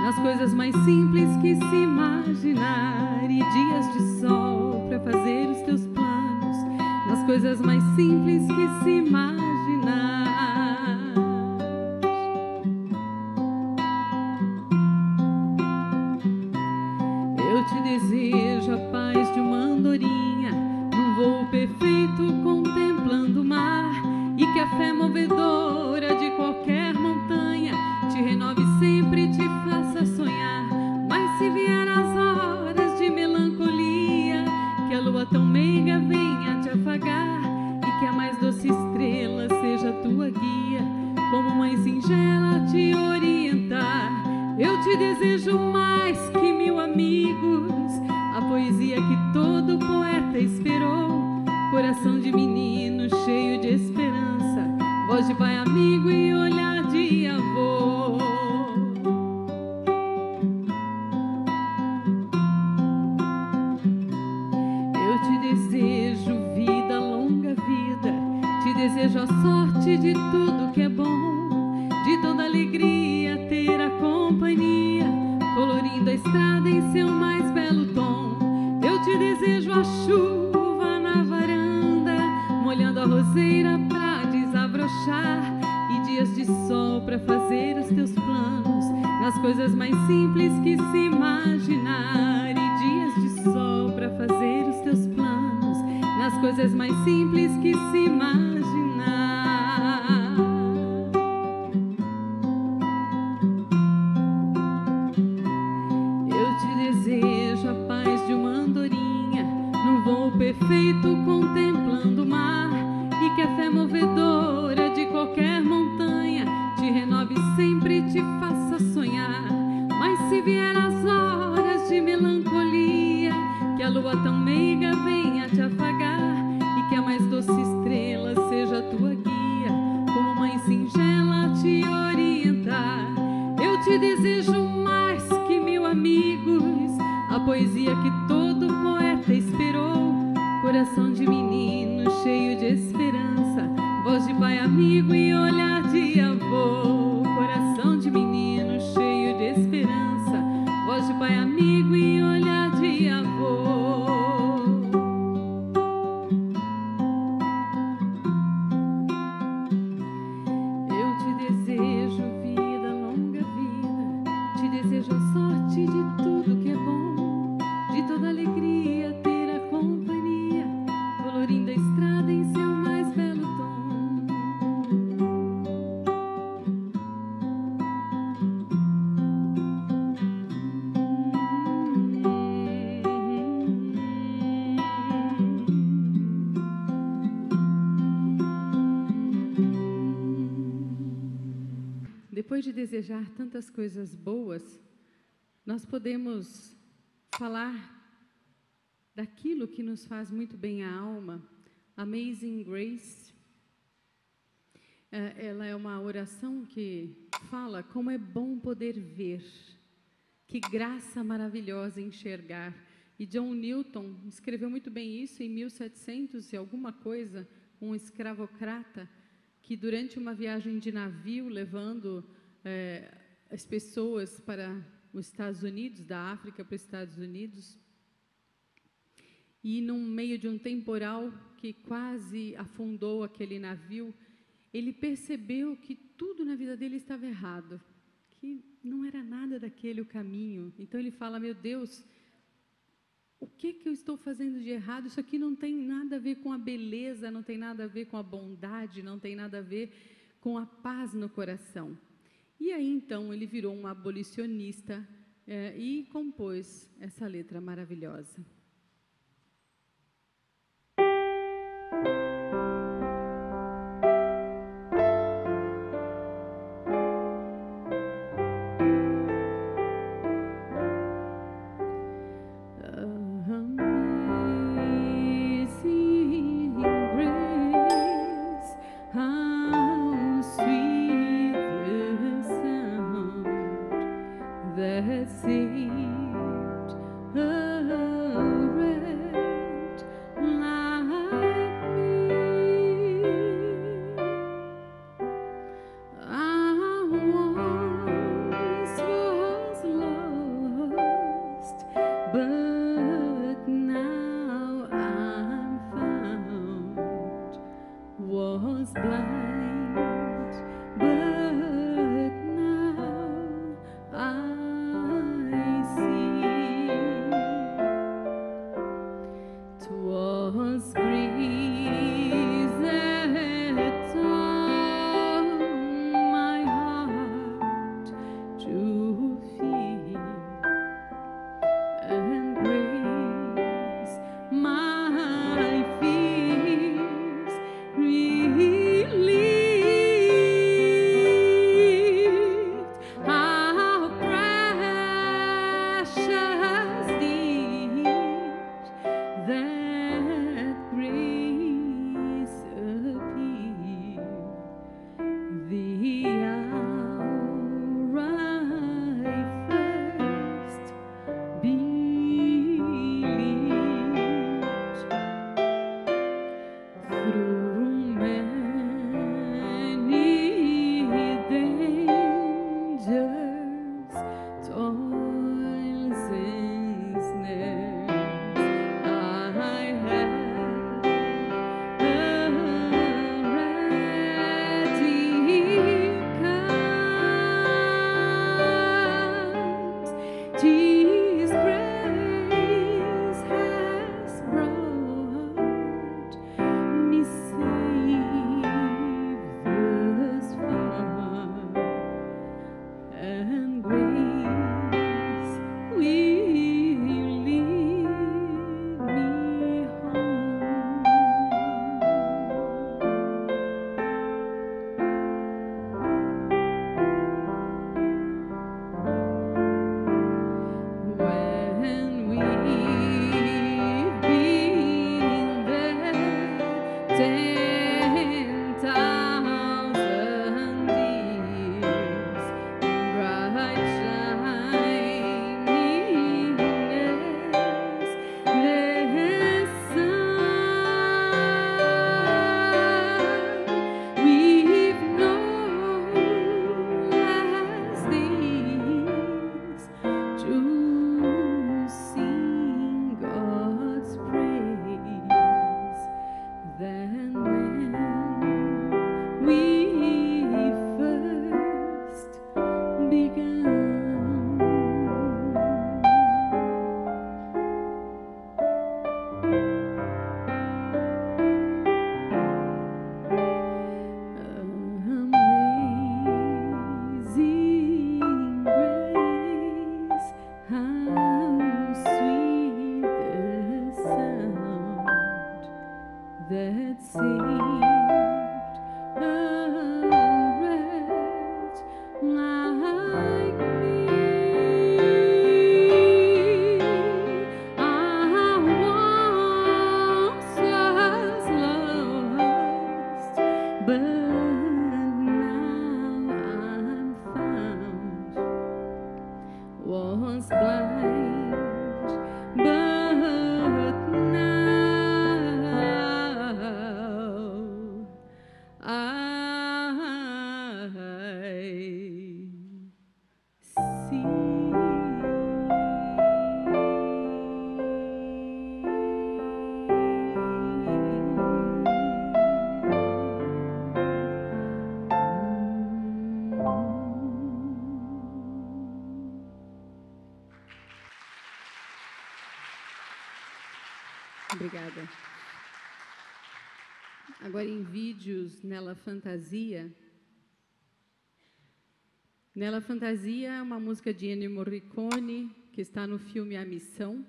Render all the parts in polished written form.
nas coisas mais simples que se imaginar, e dias de sol para fazer os teus planos, nas coisas mais simples que se imaginar. Eu te desejo a paz de uma andorinha, num voo perfeito contemplando o mar, e que a fé movedora de qualquer montanha te renove sempre e te faça sonhar. Mas se vier as horas de melancolia, que a lua tão meiga venha te afagar, e que a mais doce estrela seja tua guia, como mãe singela te orientar. Eu te desejo mais que 1000 amigos, a poesia que todo poeta esperou, coração de menino cheio de esperança, voz de pai amigo e olhar de avô. Eu te desejo vida, longa vida, te desejo a sorte de tudo que é bom, de toda alegria ter a companhia, colorindo a estrada em seu mais belo tom. Eu te desejo a chuva na varanda, molhando a roseira pra desabrochar, e dias de sol pra fazer os teus planos, nas coisas mais simples que se imaginar, e dias de sol pra fazer os teus planos, nas coisas mais simples que se imaginar. Eu te desejo a paz de uma andorinha, num voo perfeito contemplando o mar, e que a fé movedora de qualquer montanha te renove sempre e te faça sonhar. Mas se vier as horas de melancolia, que a lua tão meiga venha te afagar, e que a mais doce estrela seja tua guia, como mãe singela te orientar. Eu te desejo mais que 1000 amigos, a poesia que todo poeta esperou, coração de menino cheio de esperança, voz de pai amigo e olhar de avô. Coração de menino cheio de esperança, voz de pai amigo e olhar de avô. Eu te desejo vida, longa vida, te desejo a sorte de tudo que é bom, de toda alegria ter a companhia, colorindo a estrada em seu mais belo tom. Depois de desejar tantas coisas boas, nós podemos falar daquilo que nos faz muito bem à alma. Amazing Grace, ela é uma oração que fala como é bom poder ver, que graça maravilhosa enxergar. E John Newton escreveu muito bem isso em 1700 e alguma coisa, um escravocrata, que durante uma viagem de navio, levando as pessoas para os Estados Unidos, da África para os Estados Unidos, e no meio de um temporal que quase afundou aquele navio, ele percebeu que tudo na vida dele estava errado, que não era nada daquele o caminho. Então ele fala: meu Deus, o que eu estou fazendo de errado? Isso aqui não tem nada a ver com a beleza, não tem nada a ver com a bondade, não tem nada a ver com a paz no coração. E aí, então, ele virou um abolicionista e compôs essa letra maravilhosa. to fear and grace my fears relieved. How precious deeds that grace appeared. The hour I first believed, through many dangers, toils and snares, I have His grace has brought me safe thus far, and grace will lead me home. When we've been there 10,000 years, bright shining as the sun, we've known last days to sing God's praise than when we first began. Amazing grace, how sweet the sound that saved a wretch like me. I once was lost, but now I'm found. Was blind, but now I see. Obrigada. Agora, em vídeos, Nella Fantasia. Nella Fantasia é uma música de Ennio Morricone, que está no filme A Missão.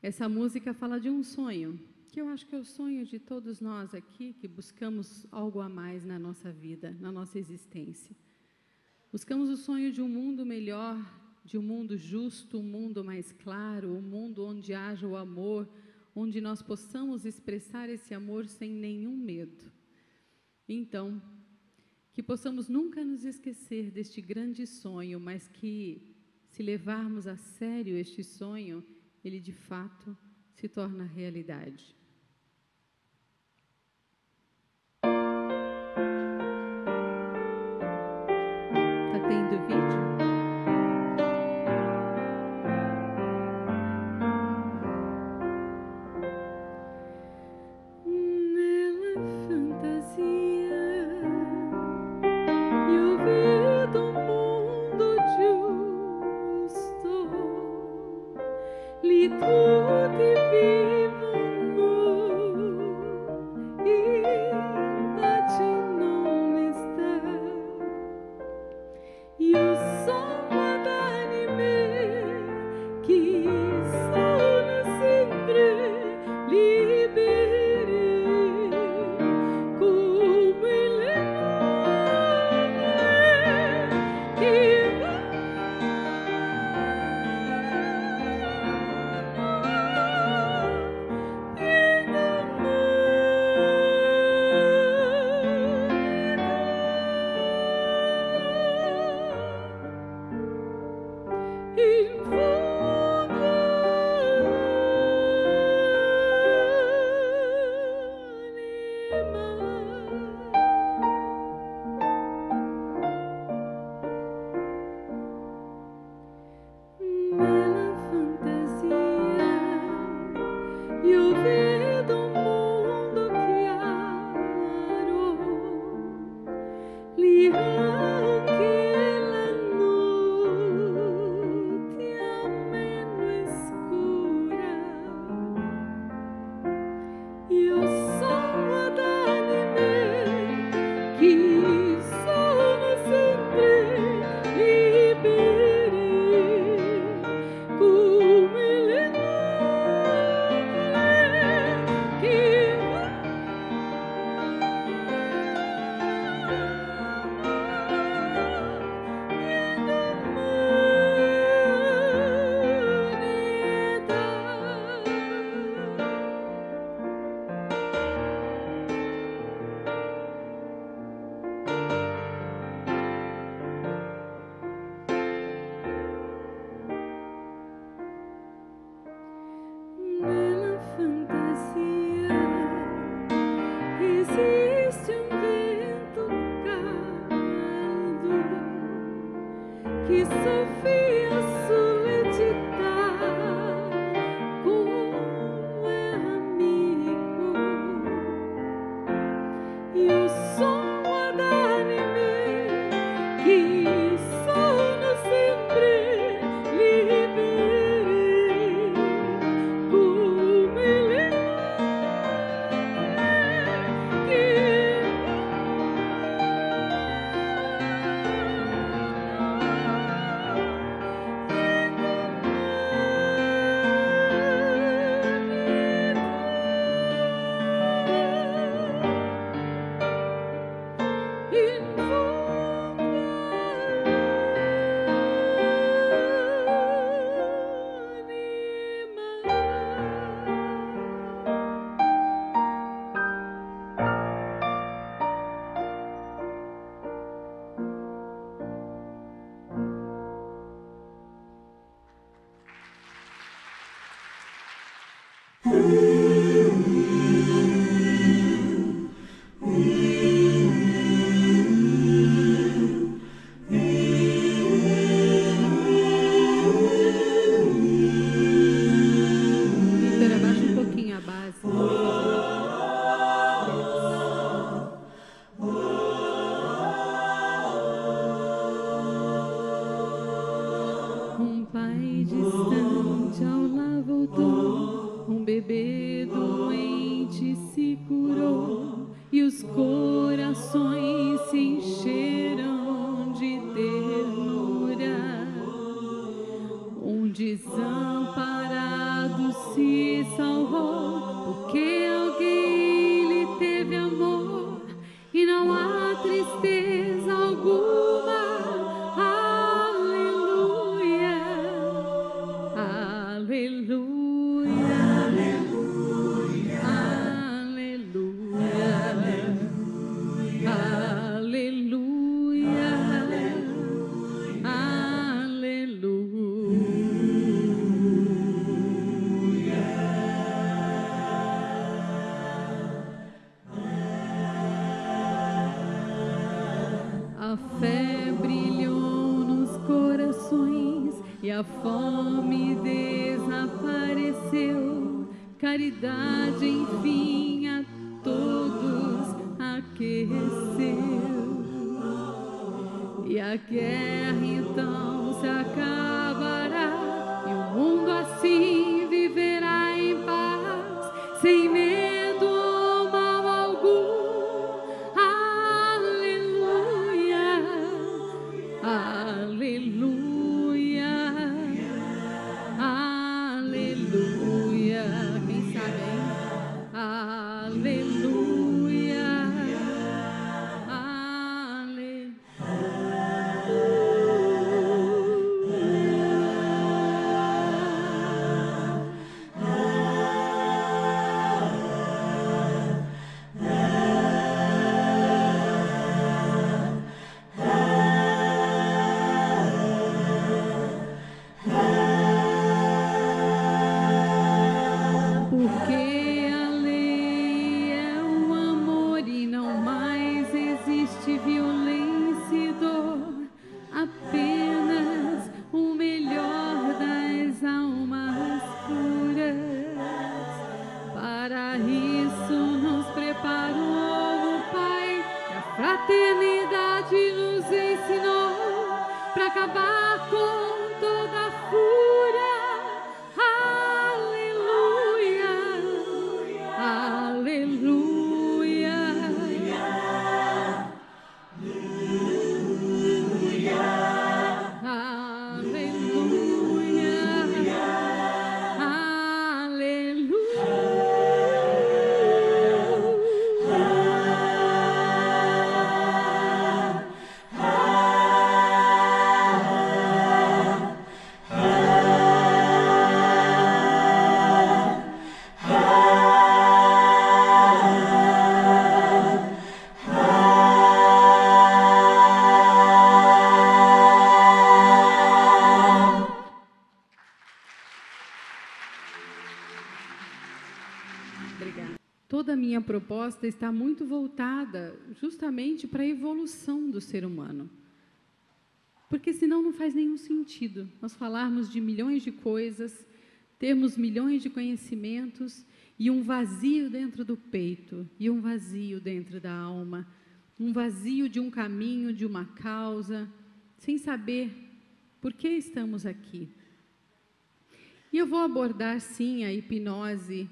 Essa música fala de um sonho, que eu acho que é o sonho de todos nós aqui, que buscamos algo a mais na nossa vida, na nossa existência. Buscamos o sonho de um mundo melhor, de um mundo justo, um mundo mais claro, um mundo onde haja o amor, onde nós possamos expressar esse amor sem nenhum medo. Então, que possamos nunca nos esquecer deste grande sonho, mas que, se levarmos a sério este sonho, ele de fato se torna realidade. Tá tendo vídeo? que Sofia solicitar como é amigo e o som a dar-me que sono sempre liberi como ele toda a minha proposta está muito voltada justamente para a evolução do ser humano. Porque senão não faz nenhum sentido nós falarmos de milhões de coisas, termos milhões de conhecimentos e um vazio dentro do peito, e um vazio dentro da alma, um vazio de um caminho, de uma causa, sem saber por que estamos aqui. E eu vou abordar, sim, a hipnose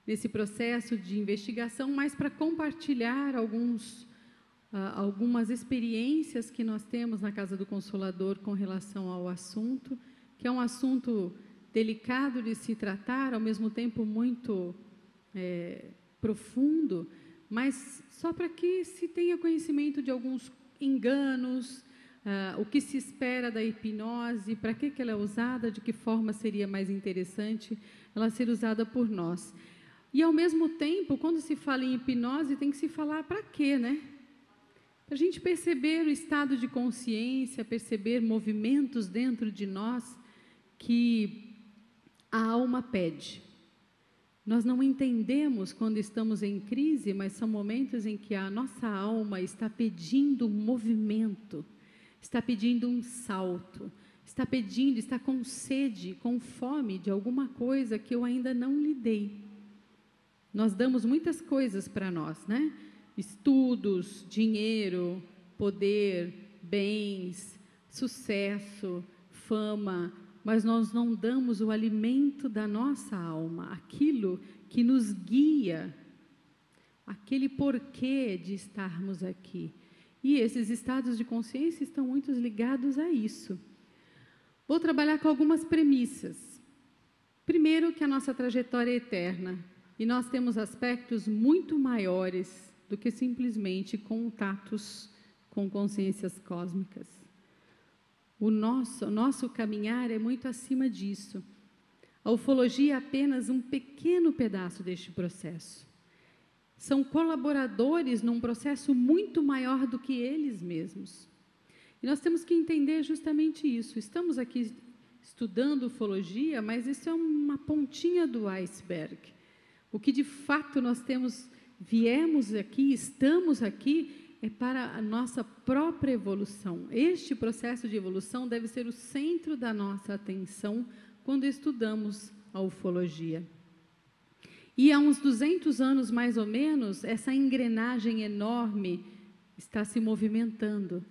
nesse processo de investigação, mas para compartilhar algumas experiências que nós temos na Casa do Consolador com relação ao assunto, que é um assunto delicado de se tratar, ao mesmo tempo muito profundo, mas só para que se tenha conhecimento de alguns enganos, o que se espera da hipnose, para que ela é usada, de que forma seria mais interessante ela ser usada por nós. E, ao mesmo tempo, quando se fala em hipnose, tem que se falar para quê, né? Para a gente perceber o estado de consciência, perceber movimentos dentro de nós que a alma pede. Nós não entendemos quando estamos em crise, mas são momentos em que a nossa alma está pedindo um movimento, está pedindo um salto, está com sede, com fome de alguma coisa que eu ainda não lhe dei. Nós damos muitas coisas para nós, né? Estudos, dinheiro, poder, bens, sucesso, fama, mas nós não damos o alimento da nossa alma, aquilo que nos guia, aquele porquê de estarmos aqui. E esses estados de consciência estão muito ligados a isso. Vou trabalhar com algumas premissas. Primeiro, que a nossa trajetória é eterna, e nós temos aspectos muito maiores do que simplesmente contatos com consciências cósmicas. O nosso caminhar é muito acima disso. A ufologia é apenas um pequeno pedaço deste processo. São colaboradores num processo muito maior do que eles mesmos. E nós temos que entender justamente isso. Estamos aqui estudando ufologia, mas isso é uma pontinha do iceberg. O que de fato nós viemos aqui, estamos aqui, é para a nossa própria evolução. Este processo de evolução deve ser o centro da nossa atenção quando estudamos a ufologia. E há uns 200 anos, mais ou menos, essa engrenagem enorme está se movimentando.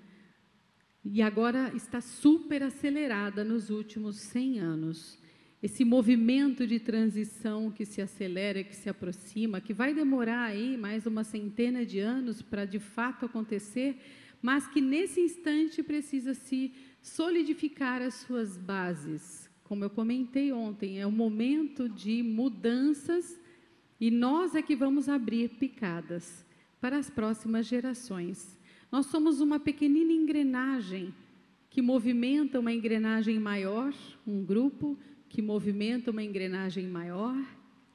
E agora está super acelerada nos últimos 100 anos. Esse movimento de transição que se acelera, que se aproxima, que vai demorar aí mais uma centena de anos para de fato acontecer, mas que nesse instante precisa se solidificar as suas bases. Como eu comentei ontem, é um momento de mudanças e nós é que vamos abrir picadas para as próximas gerações. Nós somos uma pequenina engrenagem que movimenta uma engrenagem maior, um grupo que movimenta uma engrenagem maior,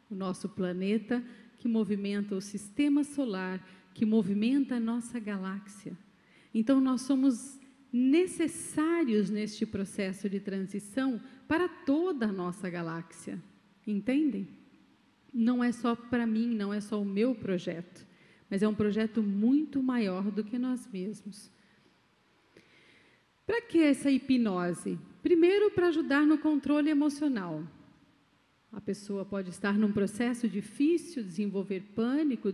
o nosso planeta, que movimenta o sistema solar, que movimenta a nossa galáxia. Então, nós somos necessários neste processo de transição para toda a nossa galáxia. Entendem? Não é só para mim, não é só o meu projeto, mas é um projeto muito maior do que nós mesmos. Para que essa hipnose? Primeiro, para ajudar no controle emocional. A pessoa pode estar num processo difícil, desenvolver pânico,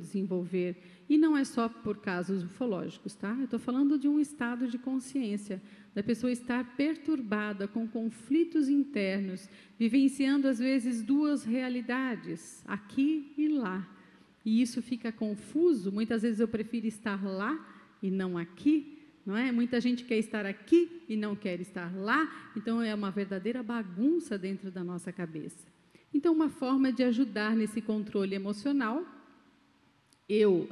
e não é só por casos ufológicos, tá? Eu estou falando de um estado de consciência, da pessoa estar perturbada, com conflitos internos, vivenciando, às vezes, duas realidades, aqui e lá. E isso fica confuso, muitas vezes eu prefiro estar lá e não aqui, não é? Muita gente quer estar aqui e não quer estar lá, então é uma verdadeira bagunça dentro da nossa cabeça. Então, uma forma de ajudar nesse controle emocional, eu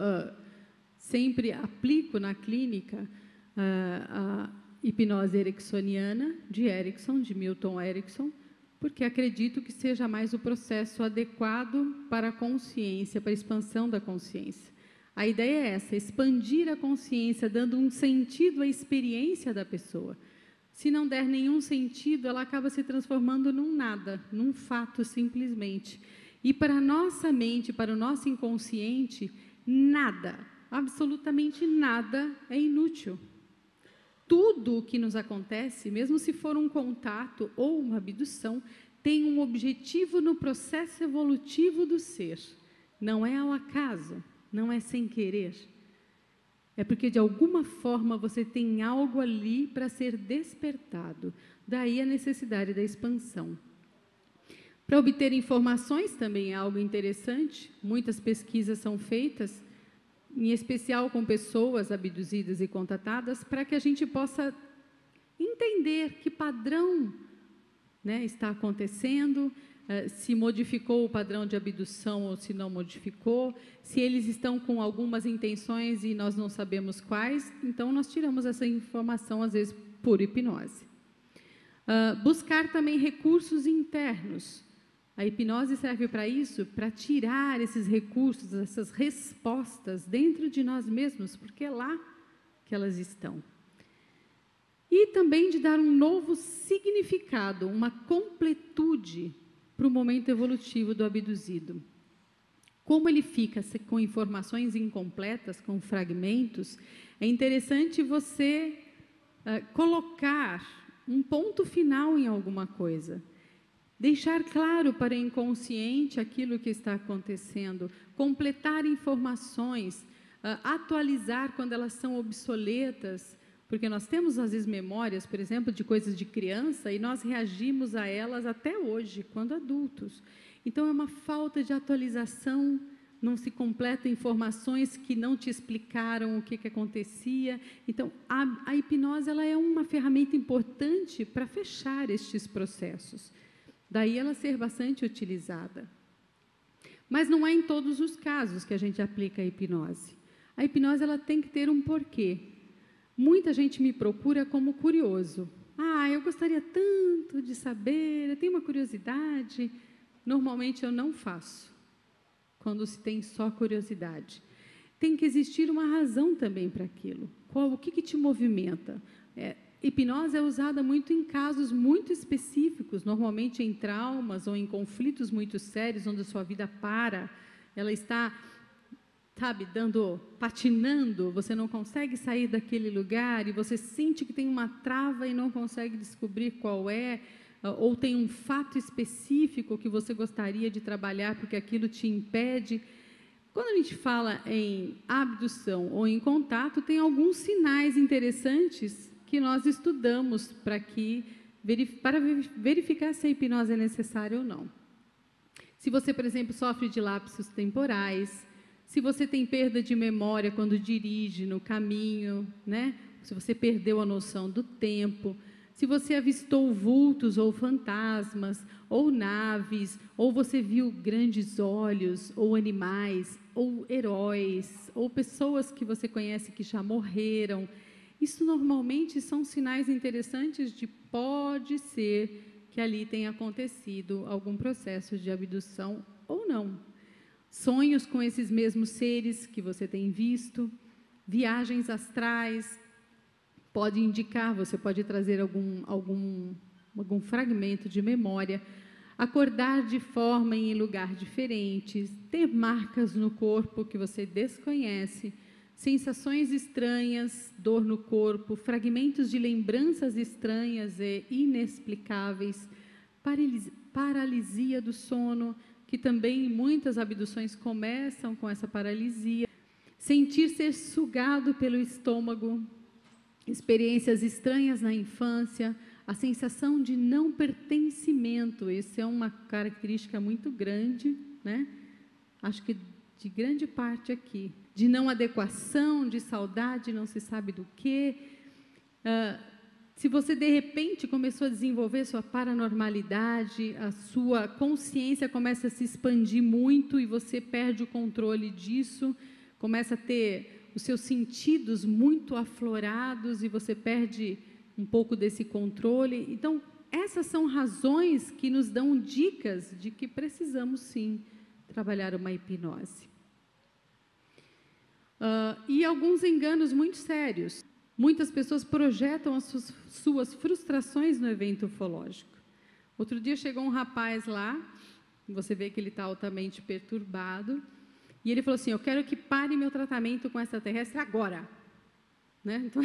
sempre aplico na clínica a hipnose ericksoniana, de Erickson, de Milton Erickson, porque acredito que seja mais o processo adequado para a consciência, para a expansão da consciência. A ideia é essa, expandir a consciência, dando um sentido à experiência da pessoa. Se não der nenhum sentido, ela acaba se transformando num nada, num fato simplesmente. E para a nossa mente, para o nosso inconsciente, nada, absolutamente nada é inútil. tudo o que nos acontece, mesmo se for um contato ou uma abdução, tem um objetivo no processo evolutivo do ser. Não é ao acaso, não é sem querer. É porque, de alguma forma, você tem algo ali para ser despertado. Daí a necessidade da expansão. Para obter informações também é algo interessante. Muitas pesquisas são feitas, em especial com pessoas abduzidas e contatadas, para que a gente possa entender que padrão, né, está acontecendo, se modificou o padrão de abdução ou se não modificou, se eles estão com algumas intenções e nós não sabemos quais, então nós tiramos essa informação, às vezes, por hipnose. Buscar também recursos internos. A hipnose serve para isso, para tirar esses recursos, essas respostas dentro de nós mesmos, porque é lá que elas estão. E também de dar um novo significado, uma completude para o momento evolutivo do abduzido. Como ele fica com informações incompletas, com fragmentos, é interessante você colocar um ponto final em alguma coisa. Deixar claro para o inconsciente aquilo que está acontecendo, completar informações, atualizar quando elas são obsoletas, porque nós temos, às vezes, memórias, por exemplo, de coisas de criança, e nós reagimos a elas até hoje, quando adultos. Então, é uma falta de atualização, não se completam informações que não te explicaram o que acontecia. Então, a hipnose ela é uma ferramenta importante para fechar estes processos. Daí ela ser bastante utilizada. Mas não é em todos os casos que a gente aplica a hipnose. A hipnose ela tem que ter um porquê. Muita gente me procura como curioso. Eu gostaria tanto de saber, eu tenho uma curiosidade. Normalmente eu não faço, quando se tem só curiosidade. Tem que existir uma razão também para aquilo. O que te movimenta? Hipnose é usada muito em casos muito específicos, normalmente em traumas ou em conflitos muito sérios, onde a sua vida para, ela está, patinando, você não consegue sair daquele lugar e você sente que tem uma trava e não consegue descobrir qual é, ou tem um fato específico que você gostaria de trabalhar porque aquilo te impede. Quando a gente fala em abdução ou em contato, tem alguns sinais interessantes que nós estudamos para verificar se a hipnose é necessária ou não. Se você, por exemplo, sofre de lapsos temporais, se você tem perda de memória quando dirige no caminho, né? Se você perdeu a noção do tempo, se você avistou vultos ou fantasmas, ou naves, ou você viu grandes olhos, ou animais, ou heróis, ou pessoas que você conhece que já morreram, isso normalmente são sinais interessantes de pode ser que ali tenha acontecido algum processo de abdução ou não. Sonhos com esses mesmos seres que você tem visto, viagens astrais, pode indicar, você pode trazer algum fragmento de memória, acordar de forma em lugar diferente, ter marcas no corpo que você desconhece, sensações estranhas, dor no corpo, fragmentos de lembranças estranhas e inexplicáveis, paralisia do sono, que também muitas abduções começam com essa paralisia, sentir ser sugado pelo estômago, experiências estranhas na infância, a sensação de não pertencimento, isso é uma característica muito grande, né? Acho que de grande parte aqui, de não adequação, de saudade, não se sabe do quê. Se você, de repente, começou a desenvolver sua paranormalidade, a sua consciência começa a se expandir muito e você perde o controle disso, começa a ter os seus sentidos muito aflorados e você perde um pouco desse controle. Então, essas são razões que nos dão dicas de que precisamos, sim, trabalhar uma hipnose. E alguns enganos muito sérios. Muitas pessoas projetam as suas frustrações no evento ufológico. Outro dia chegou um rapaz lá, você vê que ele está altamente perturbado, e ele falou assim, eu quero que pare meu tratamento com extraterrestre agora. Né? Então,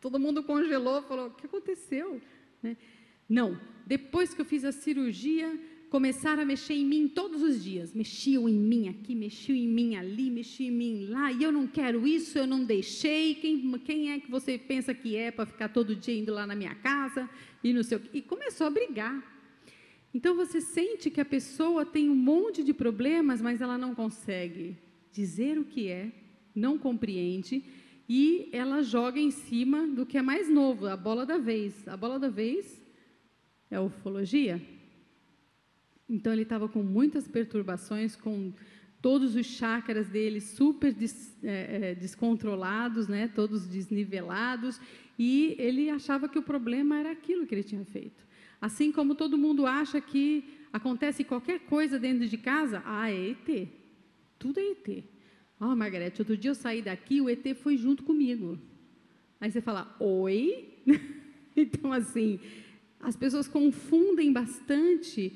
Todo mundo congelou, falou, o que aconteceu? Né? Não, depois que eu fiz a cirurgia, começaram a mexer em mim todos os dias. Mexiam em mim aqui, mexiam em mim ali, mexiam em mim lá, e eu não quero isso, eu não deixei. Quem é que você pensa que é para ficar todo dia indo lá na minha casa? E não sei o quê. E começou a brigar. Então, você sente que a pessoa tem um monte de problemas, mas ela não consegue dizer o que é, não compreende, e ela joga em cima do que é mais novo, a bola da vez. A bola da vez é a ufologia. Então, ele estava com muitas perturbações, com todos os chakras dele super descontrolados, né, todos desnivelados, e ele achava que o problema era aquilo que ele tinha feito. Assim como todo mundo acha que acontece qualquer coisa dentro de casa, é ET. Tudo é ET. Margarete, outro dia eu saí daqui, o ET foi junto comigo. Aí você fala, oi? Então, assim, as pessoas confundem bastante,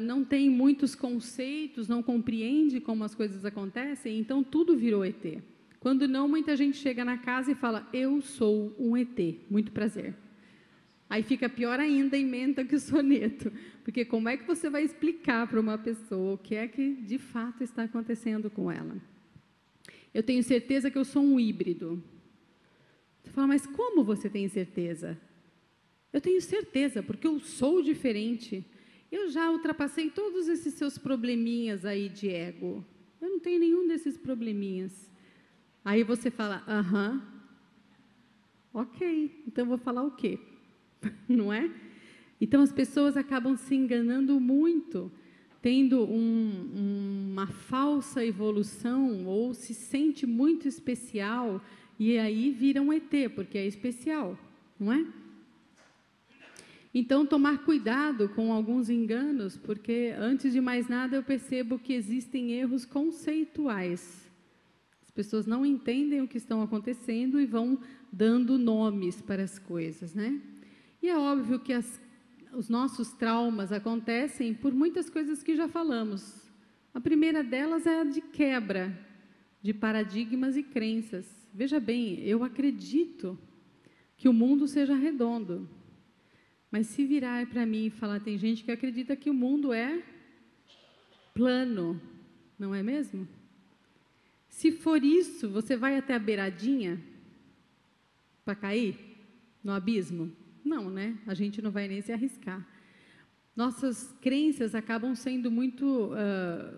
não têm muitos conceitos, não compreendem como as coisas acontecem, então tudo virou ET. Quando não, muita gente chega na casa e fala, eu sou um ET, muito prazer. Aí fica pior ainda, emenda que o soneto, porque como é que você vai explicar para uma pessoa o que é que de fato está acontecendo com ela? Eu tenho certeza que eu sou um híbrido. Você fala, mas como você tem certeza? Eu tenho certeza, porque eu sou diferente. Eu já ultrapassei todos esses seus probleminhas aí de ego. Eu não tenho nenhum desses probleminhas. Aí você fala, ok, então eu vou falar o quê? Não é? Então, as pessoas acabam se enganando muito, tendo uma falsa evolução, ou se sente muito especial, e aí vira um ET, porque é especial, não é? Então, tomar cuidado com alguns enganos, porque, antes de mais nada, eu percebo que existem erros conceituais. As pessoas não entendem o que estão acontecendo e vão dando nomes para as coisas, né? E é óbvio que os nossos traumas acontecem por muitas coisas que já falamos. A primeira delas é a de quebra de paradigmas e crenças. Veja bem, eu acredito que o mundo seja redondo. Mas se virar para mim e falar, tem gente que acredita que o mundo é plano, não é mesmo? Se for isso, você vai até a beiradinha para cair no abismo? Não, né? A gente não vai nem se arriscar. Nossas crenças acabam sendo muito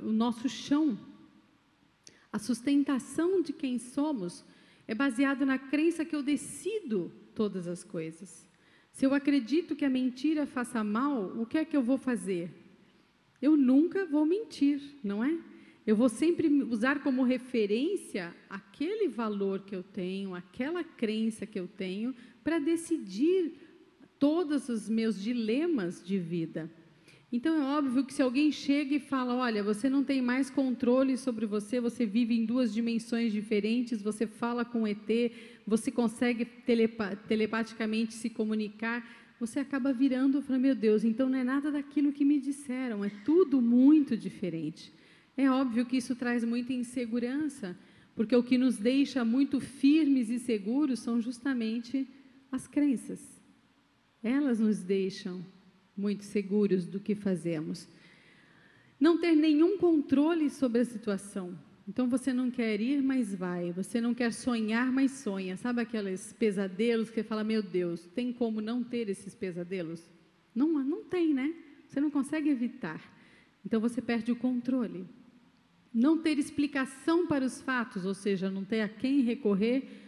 o nosso chão. A sustentação de quem somos é baseado na crença que eu decido todas as coisas. Se eu acredito que a mentira faça mal, o que é que eu vou fazer? Eu nunca vou mentir, não é? Eu vou sempre usar como referência aquele valor que eu tenho, aquela crença que eu tenho, para decidir todos os meus dilemas de vida. Então, é óbvio que se alguém chega e fala, olha, você não tem mais controle sobre você, você vive em 2 dimensões diferentes, você fala com ET, você consegue telepaticamente se comunicar, você acaba virando e falando, meu Deus, então não é nada daquilo que me disseram, é tudo muito diferente. É óbvio que isso traz muita insegurança, porque o que nos deixa muito firmes e seguros são justamente as crenças. Elas nos deixam muito seguros do que fazemos. Não ter nenhum controle sobre a situação. Então, você não quer ir, mas vai. Você não quer sonhar, mas sonha. Sabe aqueles pesadelos que você fala, meu Deus, tem como não ter esses pesadelos? Não tem, né? Você não consegue evitar. Então, você perde o controle. Não ter explicação para os fatos, ou seja, não ter a quem recorrer,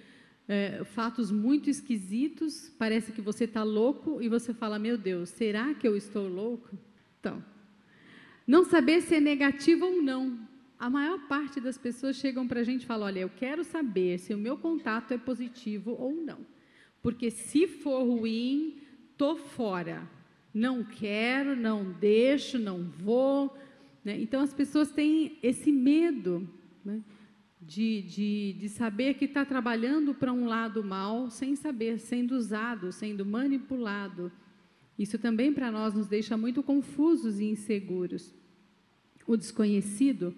fatos muito esquisitos, parece que você está louco e você fala, meu Deus, será que eu estou louco? Então, não saber se é negativo ou não. A maior parte das pessoas chegam para a gente e falam, olha, eu quero saber se o meu contato é positivo ou não, porque se for ruim, estou fora, não quero, não deixo, não vou, né? Então, as pessoas têm esse medo, né? De saber que está trabalhando para um lado mal, sem saber, sendo usado, sendo manipulado. Isso também para nós nos deixa muito confusos e inseguros. O desconhecido,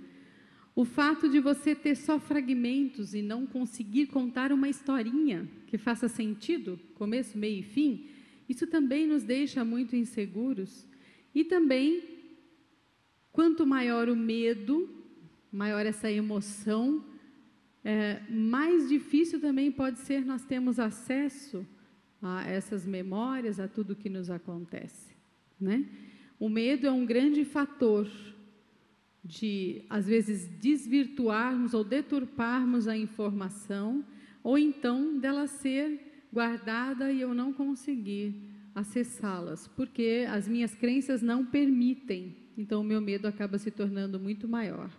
O fato de você ter só fragmentos e não conseguir contar uma historinha que faça sentido, começo, meio e fim, isso também nos deixa muito inseguros. E também, quanto maior o medo, maior essa emoção, mais difícil também pode ser nós termos acesso a essas memórias, a tudo que nos acontece, né? O medo é um grande fator de, às vezes, desvirtuarmos ou deturparmos a informação, ou então dela ser guardada e eu não conseguir acessá-las, porque as minhas crenças não permitem, então o meu medo acaba se tornando muito maior.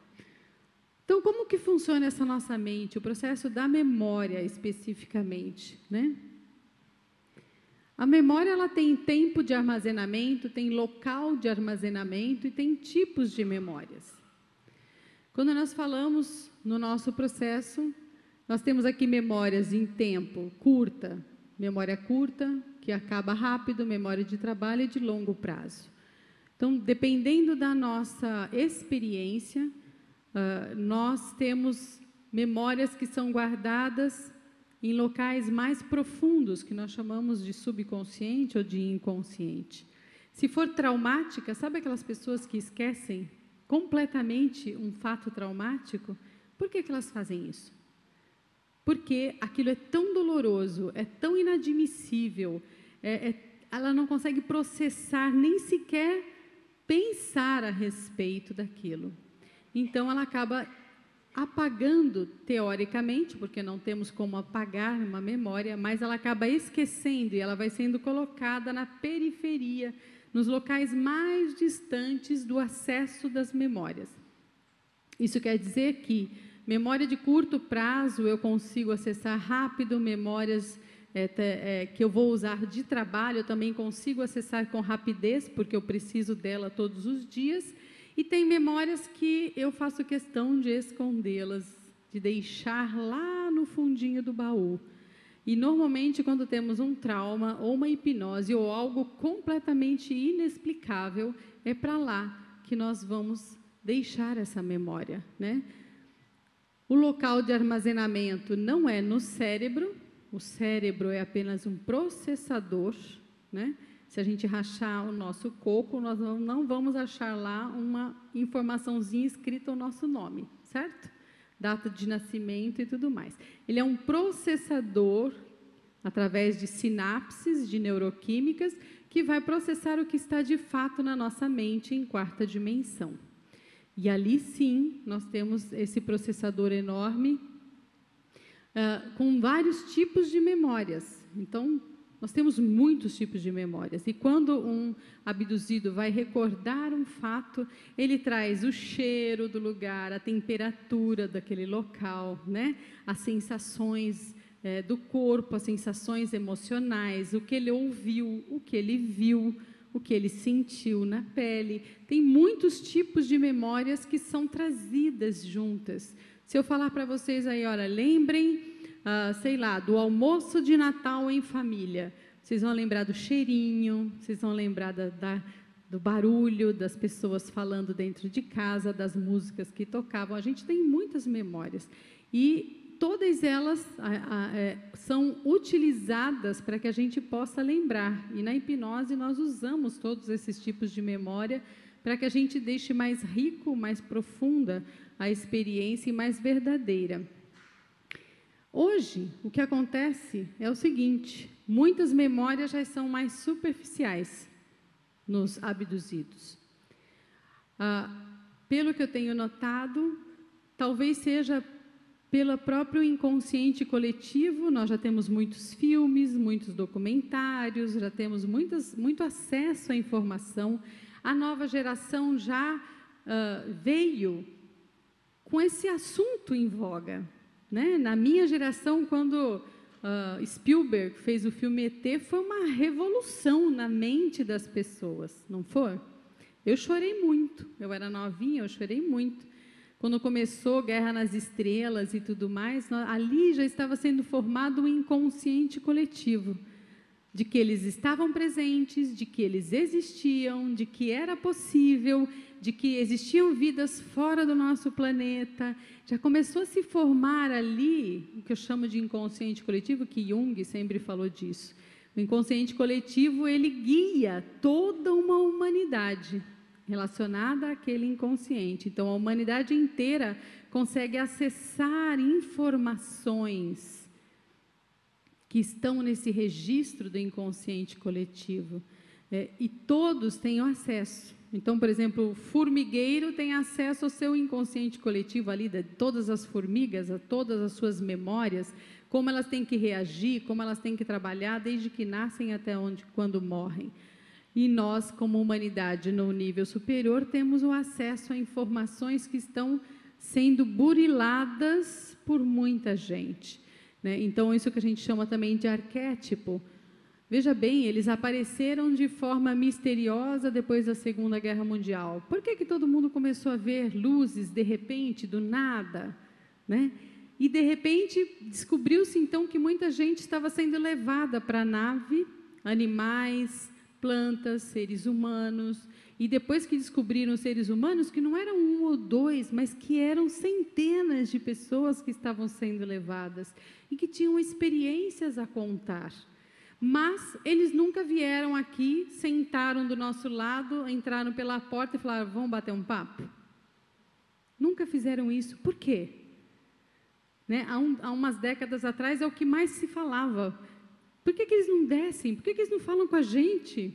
Então, como que funciona essa nossa mente, o processo da memória especificamente, né? A memória, ela tem tempo de armazenamento, tem local de armazenamento e tem tipos de memórias. Quando nós falamos no nosso processo, nós temos aqui memórias em tempo curta, memória curta, que acaba rápido, memória de trabalho e de longo prazo. Então, dependendo da nossa experiência, nós temos memórias que são guardadas em locais mais profundos, que nós chamamos de subconsciente ou de inconsciente. Se for traumática, sabe aquelas pessoas que esquecem completamente um fato traumático? Por que elas fazem isso? Porque aquilo é tão doloroso, é tão inadmissível, ela não consegue processar, nem sequer pensar a respeito daquilo. Então, ela acaba apagando, teoricamente, porque não temos como apagar uma memória, mas ela acaba esquecendo e ela vai sendo colocada na periferia, nos locais mais distantes do acesso das memórias. Isso quer dizer que memória de curto prazo eu consigo acessar rápido, memórias que eu vou usar de trabalho eu também consigo acessar com rapidez, porque eu preciso dela todos os dias. E tem memórias que eu faço questão de escondê-las, de deixar lá no fundinho do baú. E, normalmente, quando temos um trauma, ou uma hipnose, ou algo completamente inexplicável, é para lá que nós vamos deixar essa memória, né? O local de armazenamento não é no cérebro, o cérebro é apenas um processador, né? Se a gente rachar o nosso coco, nós não vamos achar lá uma informaçãozinha escrita o nosso nome, certo? Data de nascimento e tudo mais. Ele é um processador, através de sinapses de neuroquímicas, que vai processar o que está de fato na nossa mente em quarta dimensão. E ali sim, nós temos esse processador enorme, com vários tipos de memórias. Então, nós temos muitos tipos de memórias, e quando um abduzido vai recordar um fato, ele traz o cheiro do lugar, a temperatura daquele local, né? As sensações do corpo, as sensações emocionais, o que ele ouviu, o que ele viu, o que ele sentiu na pele. Tem muitos tipos de memórias que são trazidas juntas. Se eu falar para vocês aí, olha, lembrem, sei lá, do almoço de Natal em família. Vocês vão lembrar do cheirinho, vocês vão lembrar do barulho das pessoas falando dentro de casa, das músicas que tocavam. A gente tem muitas memórias. E todas elas são utilizadas para que a gente possa lembrar. E na hipnose nós usamos todos esses tipos de memória para que a gente deixe mais rico, mais profunda a experiência e mais verdadeira. Hoje, o que acontece é o seguinte: muitas memórias já são mais superficiais nos abduzidos. Pelo que eu tenho notado, talvez seja pelo próprio inconsciente coletivo. Nós já temos muitos filmes, muitos documentários, já temos muito acesso à informação. A nova geração já veio com esse assunto em voga, né? Na minha geração, quando Spielberg fez o filme ET, foi uma revolução na mente das pessoas, não foi? Eu chorei muito, eu era novinha, eu chorei muito. Quando começou Guerra nas Estrelas e tudo mais, ali já estava sendo formado um inconsciente coletivo. de que eles estavam presentes, de que eles existiam, de que era possível, de que existiam vidas fora do nosso planeta. Já começou a se formar ali o que eu chamo de inconsciente coletivo, que Jung sempre falou disso. O inconsciente coletivo, ele guia toda uma humanidade relacionada àquele inconsciente. Então, a humanidade inteira consegue acessar informações que estão nesse registro do inconsciente coletivo. E todos têm acesso. Então, por exemplo, o formigueiro tem acesso ao seu inconsciente coletivo ali, de todas as formigas, a todas as suas memórias, como elas têm que reagir, como elas têm que trabalhar, desde que nascem até quando morrem. E nós, como humanidade no nível superior, temos o acesso a informações que estão sendo buriladas por muita gente, né? Então, isso que a gente chama também de arquétipo. Veja bem, eles apareceram de forma misteriosa depois da Segunda Guerra Mundial. Por que todo mundo começou a ver luzes, de repente, do nada, né? E, de repente, descobriu-se, então, que muita gente estava sendo levada para a nave, animais, plantas, seres humanos. E depois que descobriram os seres humanos, que não eram um ou dois, mas que eram centenas de pessoas que estavam sendo levadas e que tinham experiências a contar. Mas eles nunca vieram aqui, sentaram do nosso lado, entraram pela porta e falaram, vamos bater um papo? Nunca fizeram isso. Por quê? Né? Há umas décadas atrás é o que mais se falava. Por que eles não descem? Por que eles não falam com a gente?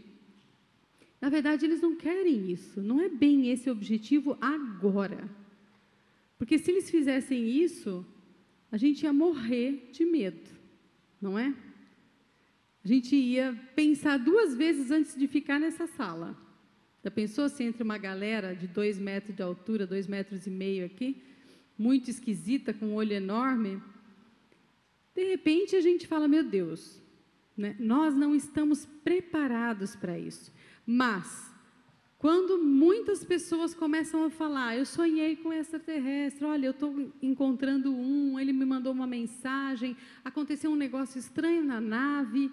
Na verdade, eles não querem isso. Não é bem esse o objetivo agora. Porque se eles fizessem isso, a gente ia morrer de medo, não é? A gente ia pensar 2 vezes antes de ficar nessa sala. Já pensou se entre uma galera de 2 metros de altura, 2,5 metros aqui, muito esquisita, com um olho enorme, de repente a gente fala, meu Deus, né? Nós não estamos preparados para isso. Mas, quando muitas pessoas começam a falar, eu sonhei com extraterrestre, olha, eu estou encontrando ele me mandou uma mensagem, aconteceu um negócio estranho na nave,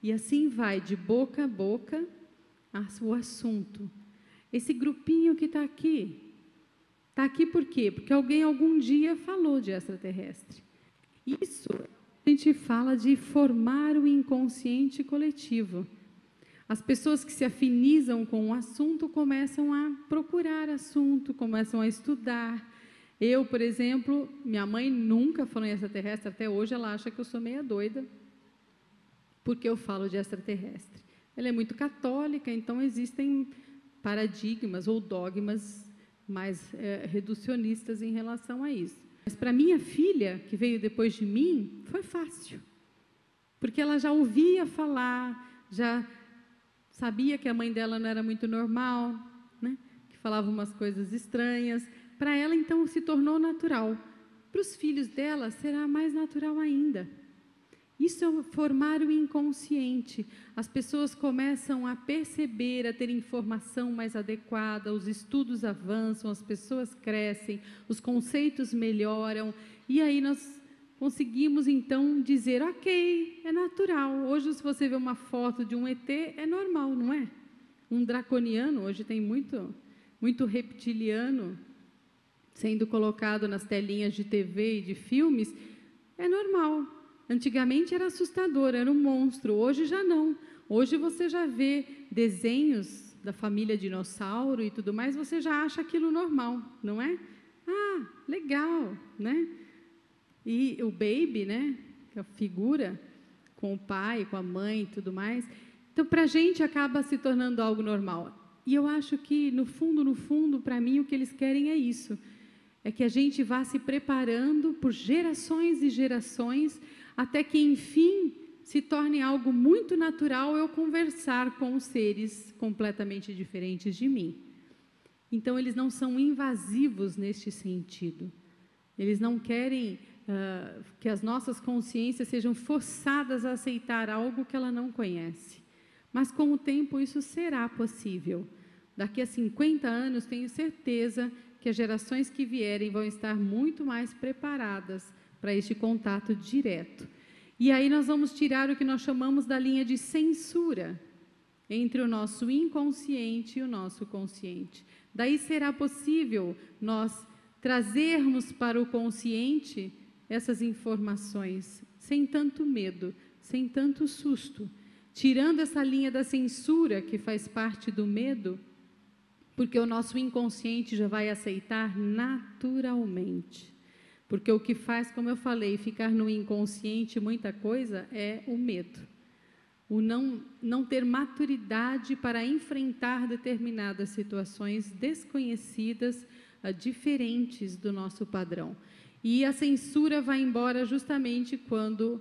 e assim vai, de boca a boca, o assunto. Esse grupinho que está aqui por quê? Porque alguém algum dia falou de extraterrestre. Isso, a gente fala de formar o inconsciente coletivo. As pessoas que se afinizam com o assunto começam a procurar assunto, começam a estudar. Eu, por exemplo, minha mãe nunca falou em extraterrestre, até hoje ela acha que eu sou meia doida, porque eu falo de extraterrestre. Ela é muito católica, então existem paradigmas ou dogmas mais reducionistas em relação a isso. Mas para minha filha, que veio depois de mim, foi fácil, porque ela já ouvia falar, já sabia que a mãe dela não era muito normal, né? Que falava umas coisas estranhas. Para ela, então, se tornou natural. Para os filhos dela, será mais natural ainda. Isso é formar o inconsciente. As pessoas começam a perceber, a ter informação mais adequada, os estudos avançam, as pessoas crescem, os conceitos melhoram, e aí nós conseguimos, então, dizer, ok, é natural. Hoje, se você vê uma foto de um ET, é normal, não é? Um draconiano, hoje tem muito reptiliano sendo colocado nas telinhas de TV e de filmes, é normal. Antigamente era assustador, era um monstro, hoje já não. Hoje você já vê desenhos da família dinossauro e tudo mais, você já acha aquilo normal, não é? Ah, legal, né? E o baby, né, que é a figura, com o pai, com a mãe e tudo mais. Então, para a gente, acaba se tornando algo normal. E eu acho que, no fundo, para mim, o que eles querem é isso. É que a gente vá se preparando por gerações e gerações, até que, enfim, se torne algo muito natural eu conversar com seres completamente diferentes de mim. Então, eles não são invasivos neste sentido. Eles não querem que as nossas consciências sejam forçadas a aceitar algo que ela não conhece. Mas, com o tempo, isso será possível. Daqui a 50 anos, tenho certeza que as gerações que vierem vão estar muito mais preparadas para este contato direto. E aí nós vamos tirar o que nós chamamos da linha de censura entre o nosso inconsciente e o nosso consciente. Daí será possível nós trazermos para o consciente essas informações sem tanto medo, sem tanto susto, tirando essa linha da censura que faz parte do medo, porque o nosso inconsciente já vai aceitar naturalmente. Porque o que faz, como eu falei, ficar no inconsciente muita coisa é o medo. O não ter maturidade para enfrentar determinadas situações desconhecidas, diferentes do nosso padrão. E a censura vai embora justamente quando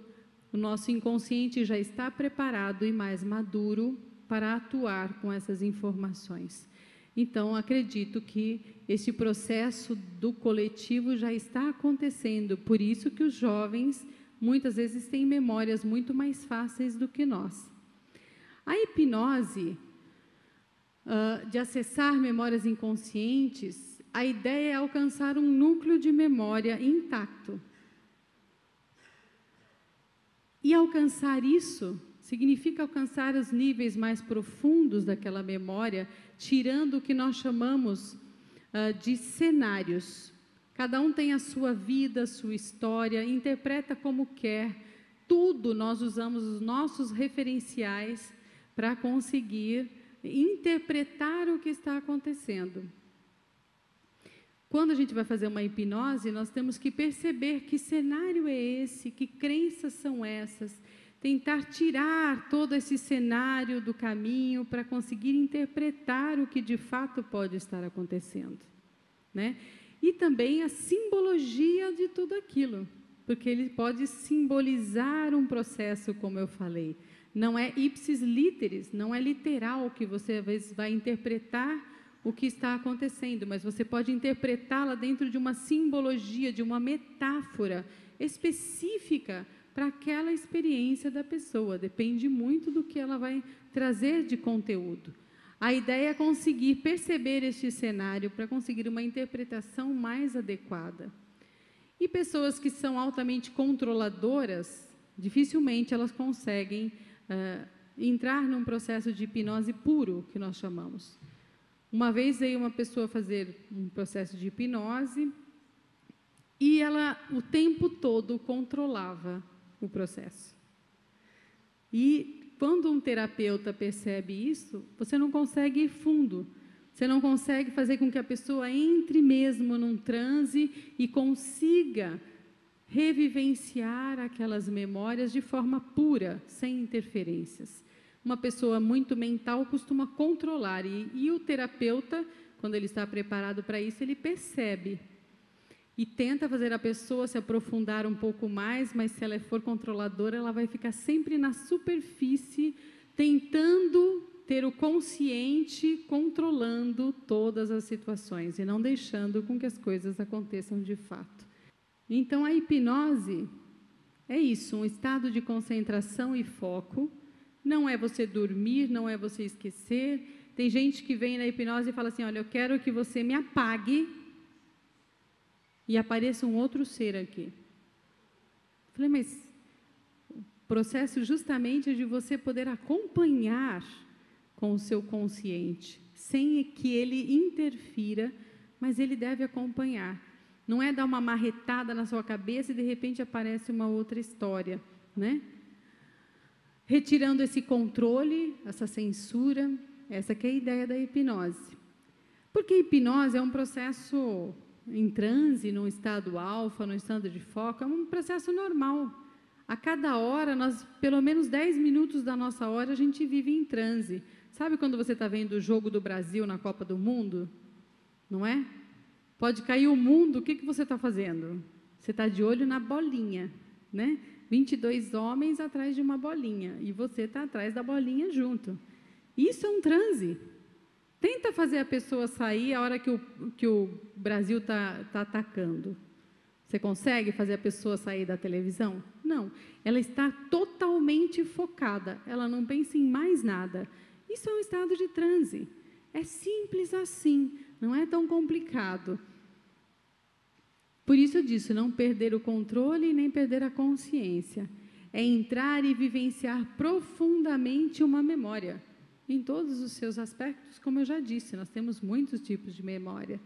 o nosso inconsciente já está preparado e mais maduro para atuar com essas informações. Então, acredito que esse processo do coletivo já está acontecendo, por isso que os jovens muitas vezes têm memórias muito mais fáceis do que nós. A hipnose, de acessar memórias inconscientes, a ideia é alcançar um núcleo de memória intacto. E alcançar isso significa alcançar os níveis mais profundos daquela memória, tirando o que nós chamamos de cenários. Cada um tem a sua vida, a sua história, interpreta como quer. Tudo nós usamos os nossos referenciais para conseguir interpretar o que está acontecendo. Quando a gente vai fazer uma hipnose, nós temos que perceber que cenário é esse, que crenças são essas, tentar tirar todo esse cenário do caminho para conseguir interpretar o que de fato pode estar acontecendo, né? E também a simbologia de tudo aquilo, porque ele pode simbolizar um processo, como eu falei. Não é ipsis literis, não é literal que você às vezes vai interpretar o que está acontecendo, mas você pode interpretá-la dentro de uma simbologia, de uma metáfora específica para aquela experiência da pessoa. Depende muito do que ela vai trazer de conteúdo. A ideia é conseguir perceber este cenário para conseguir uma interpretação mais adequada. E pessoas que são altamente controladoras, dificilmente elas conseguem entrar num processo de hipnose puro, que nós chamamos. Uma vez veio uma pessoa fazer um processo de hipnose e ela o tempo todo controlava o processo. E quando um terapeuta percebe isso, você não consegue ir fundo, você não consegue fazer com que a pessoa entre mesmo num transe e consiga revivenciar aquelas memórias de forma pura, sem interferências. Uma pessoa muito mental costuma controlar, e o terapeuta, quando ele está preparado para isso, ele percebe e tenta fazer a pessoa se aprofundar um pouco mais, mas se ela for controladora, ela vai ficar sempre na superfície, tentando ter o consciente controlando todas as situações e não deixando com que as coisas aconteçam de fato. Então, a hipnose é isso, um estado de concentração e foco. Não é você dormir, não é você esquecer. Tem gente que vem na hipnose e fala assim, olha, eu quero que você me apague e apareça um outro ser aqui. Eu falei, mas o processo justamente é de você poder acompanhar com o seu consciente, sem que ele interfira, mas ele deve acompanhar. Não é dar uma marretada na sua cabeça e de repente aparece uma outra história, né? Retirando esse controle, essa censura, essa que é a ideia da hipnose. Porque a hipnose é um processo em transe, num estado alfa, num estado de foco, é um processo normal. A cada hora, pelo menos 10 minutos da nossa hora, a gente vive em transe. Sabe quando você está vendo o jogo do Brasil na Copa do Mundo? Não é? Pode cair o mundo, o que você está fazendo? Você está de olho na bolinha, né? 22 homens atrás de uma bolinha, e você está atrás da bolinha junto. Isso é um transe. Tenta fazer a pessoa sair a hora que o Brasil está atacando. Você consegue fazer a pessoa sair da televisão? Não. Ela está totalmente focada, ela não pensa em mais nada. Isso é um estado de transe. É simples assim, não é tão complicado. Por isso eu disse, não perder o controle e nem perder a consciência. é entrar e vivenciar profundamente uma memória, em todos os seus aspectos, como eu já disse, nós temos muitos tipos de memória.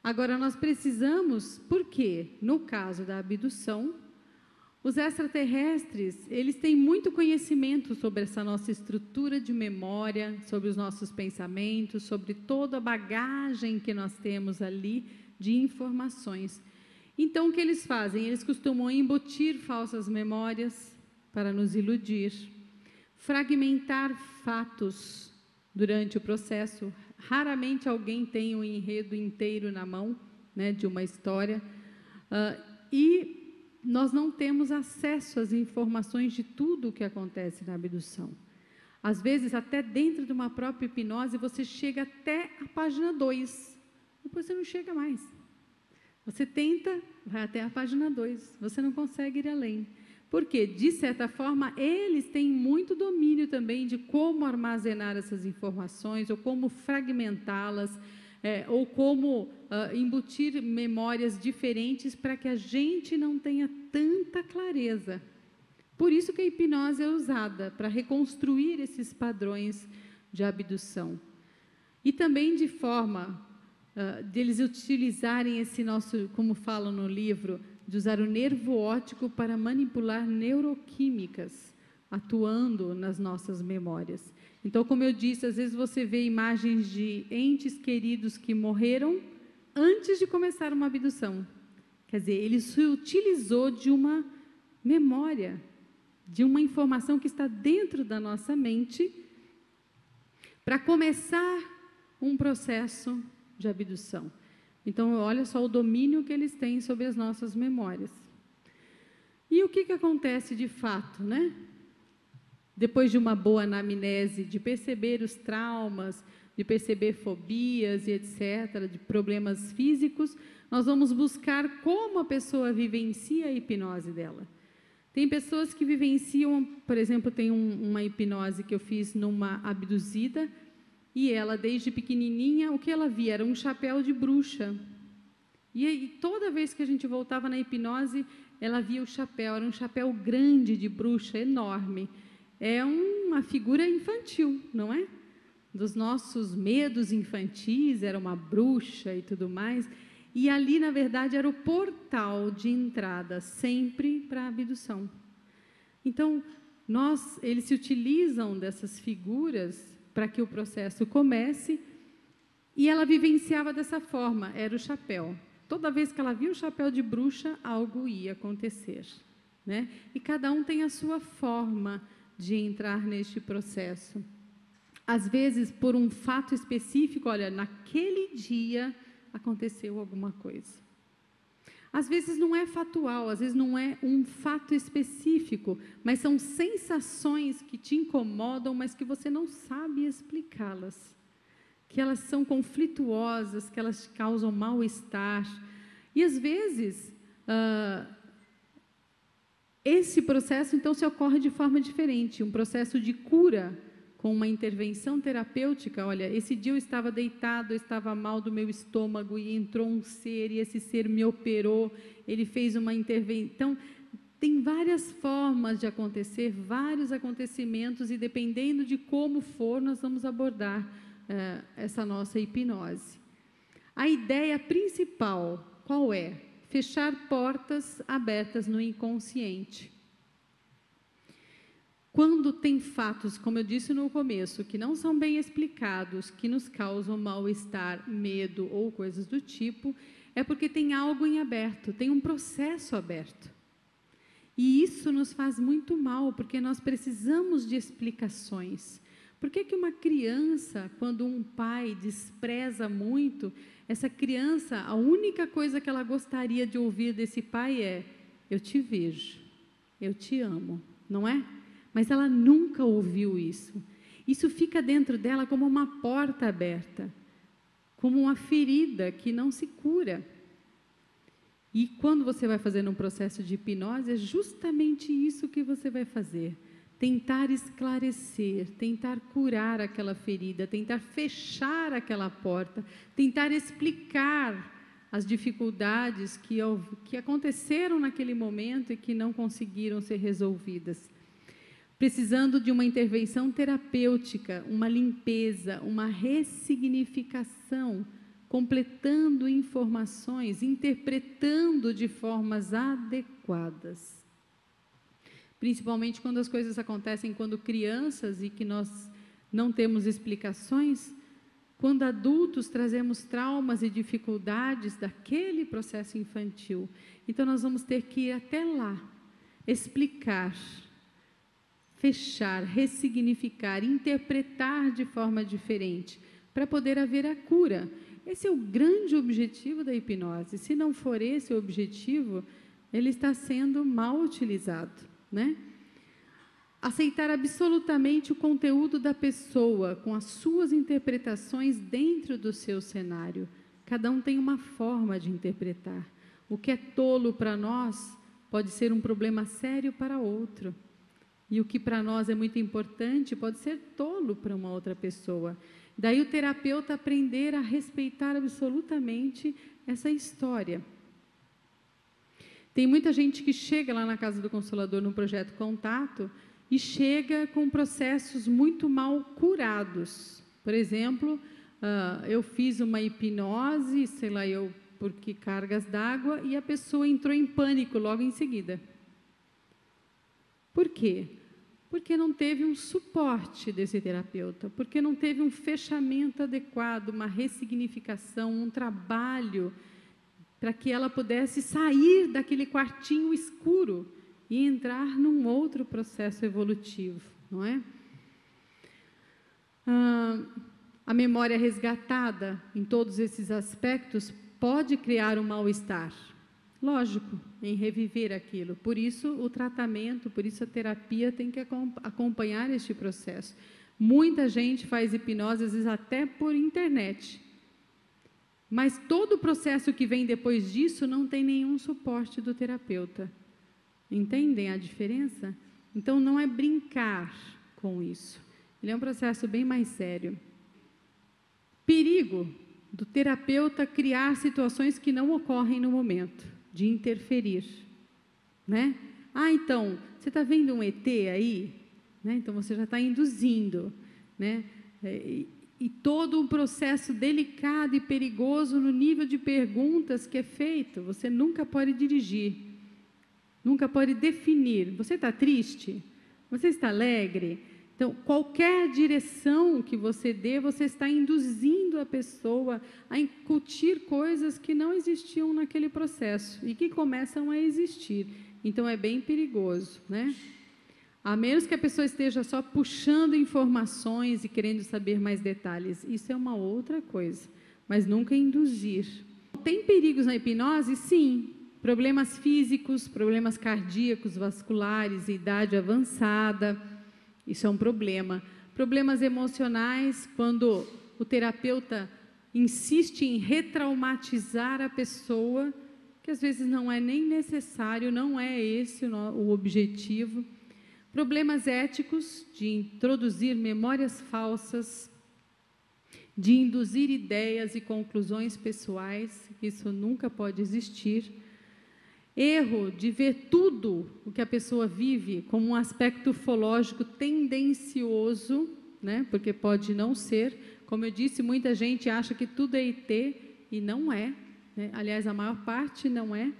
Agora, nós precisamos, porque, no caso da abdução, os extraterrestres, eles têm muito conhecimento sobre essa nossa estrutura de memória, sobre os nossos pensamentos, sobre toda a bagagem que nós temos ali de informações. Então, o que eles fazem? Eles costumam embutir falsas memórias para nos iludir, fragmentar fatos durante o processo. Raramente alguém tem um enredo inteiro na mão, né, de uma história, e nós não temos acesso às informações de tudo o que acontece na abdução. Às vezes, até dentro de uma própria hipnose, você chega até a página 2, depois você não chega mais. Você tenta, vai até a página 2, você não consegue ir além. Porque, de certa forma, eles têm muito domínio também de como armazenar essas informações, ou como fragmentá-las, ou como embutir memórias diferentes para que a gente não tenha tanta clareza. Por isso que a hipnose é usada, para reconstruir esses padrões de abdução. E também de forma de eles utilizarem esse nosso, como falam no livro, de usar o nervo óptico para manipular neuroquímicas, atuando nas nossas memórias. Então, como eu disse, às vezes você vê imagens de entes queridos que morreram antes de começar uma abdução. Quer dizer, ele se utilizou de uma memória, de uma informação que está dentro da nossa mente, para começar um processo de abdução. Então, olha só o domínio que eles têm sobre as nossas memórias. E o que acontece de fato, né? Depois de uma boa anamnese, de perceber os traumas, de perceber fobias e etc., de problemas físicos, nós vamos buscar como a pessoa vivencia a hipnose dela. Tem pessoas que vivenciam, por exemplo, tem uma hipnose que eu fiz numa abduzida, e ela, desde pequenininha, o que ela via era um chapéu de bruxa. E aí, toda vez que a gente voltava na hipnose, ela via o chapéu, era um chapéu grande de bruxa, enorme. É uma figura infantil, não é? Dos nossos medos infantis, era uma bruxa e tudo mais. E ali, na verdade, era o portal de entrada, sempre para a abdução. Então, eles se utilizam dessas figuras para que o processo comece, e ela vivenciava dessa forma, era o chapéu. Toda vez que ela via o chapéu de bruxa, algo ia acontecer, né? E cada um tem a sua forma de entrar neste processo. Às vezes, por um fato específico, olha, naquele dia aconteceu alguma coisa. Às vezes não é factual, às vezes não é um fato específico, mas são sensações que te incomodam, mas que você não sabe explicá-las. Que elas são conflituosas, que elas causam mal-estar. E, às vezes, esse processo, então, se ocorre de forma diferente, um processo de cura, com uma intervenção terapêutica. Olha, esse dia eu estava deitado, eu estava mal do meu estômago e entrou um ser, e esse ser me operou, ele fez uma intervenção. Então, tem várias formas de acontecer, vários acontecimentos, e dependendo de como for, nós vamos abordar essa nossa hipnose. A ideia principal, qual é? Fechar portas abertas no inconsciente. Quando tem fatos, como eu disse no começo, que não são bem explicados, que nos causam mal-estar, medo ou coisas do tipo, é porque tem algo em aberto, tem um processo aberto. E isso nos faz muito mal, porque nós precisamos de explicações. Por que uma criança, quando um pai despreza muito, essa criança, a única coisa que ela gostaria de ouvir desse pai é: eu te vejo, eu te amo, não é? Mas ela nunca ouviu isso. Isso fica dentro dela como uma porta aberta, como uma ferida que não se cura. E quando você vai fazer um processo de hipnose, é justamente isso que você vai fazer. Tentar esclarecer, tentar curar aquela ferida, tentar fechar aquela porta, tentar explicar as dificuldades que aconteceram naquele momento e que não conseguiram ser resolvidas. Precisando de uma intervenção terapêutica, uma limpeza, uma ressignificação, completando informações, interpretando de formas adequadas. Principalmente quando as coisas acontecem quando crianças e que nós não temos explicações, quando adultos trazemos traumas e dificuldades daquele processo infantil. Então, nós vamos ter que ir até lá, explicar, fechar, ressignificar, interpretar de forma diferente, para poder haver a cura. Esse é o grande objetivo da hipnose. Se não for esse o objetivo, ele está sendo mal utilizado, né? Aceitar absolutamente o conteúdo da pessoa, com as suas interpretações dentro do seu cenário. Cada um tem uma forma de interpretar. O que é tolo para nós pode ser um problema sério para outro. E o que para nós é muito importante pode ser tolo para uma outra pessoa. Daí o terapeuta aprender a respeitar absolutamente essa história. Tem muita gente que chega lá na Casa do Consolador, no Projeto Contato, e chega com processos muito mal curados. Por exemplo, eu fiz uma hipnose, sei lá, porque cargas d'água, e a pessoa entrou em pânico logo em seguida. Por quê? Porque não teve um suporte desse terapeuta, porque não teve um fechamento adequado, uma ressignificação, um trabalho para que ela pudesse sair daquele quartinho escuro e entrar num outro processo evolutivo, não é? A memória resgatada em todos esses aspectos pode criar um mal-estar, lógico, em reviver aquilo. Por isso o tratamento, por isso a terapia tem que acompanhar este processo. Muita gente faz hipnose, às vezes até por internet, mas todo o processo que vem depois disso não tem nenhum suporte do terapeuta. Entendem a diferença? Então, não é brincar com isso. Ele é um processo bem mais sério. Perigo do terapeuta criar situações que não ocorrem no momento, de interferir, né? Então, você está vendo um ET aí? Né? Então, você já está induzindo, né? E todo um processo delicado e perigoso no nível de perguntas que é feito. Você nunca pode dirigir. Nunca pode definir. Você está triste? Você está alegre? Então, qualquer direção que você dê, você está induzindo a pessoa a incutir coisas que não existiam naquele processo e que começam a existir. Então, é bem perigoso, né? A menos que a pessoa esteja só puxando informações e querendo saber mais detalhes. Isso é uma outra coisa, mas nunca induzir. Tem perigos na hipnose? Sim. Problemas físicos, problemas cardíacos, vasculares, idade avançada, isso é um problema. Problemas emocionais, quando o terapeuta insiste em retraumatizar a pessoa, que às vezes não é nem necessário, não é esse o objetivo. Problemas éticos, de introduzir memórias falsas, de induzir ideias e conclusões pessoais, isso nunca pode existir. Erro de ver tudo o que a pessoa vive como um aspecto ufológico tendencioso, né? Porque pode não ser. Como eu disse, muita gente acha que tudo é ET e não é, né? Aliás, a maior parte não é.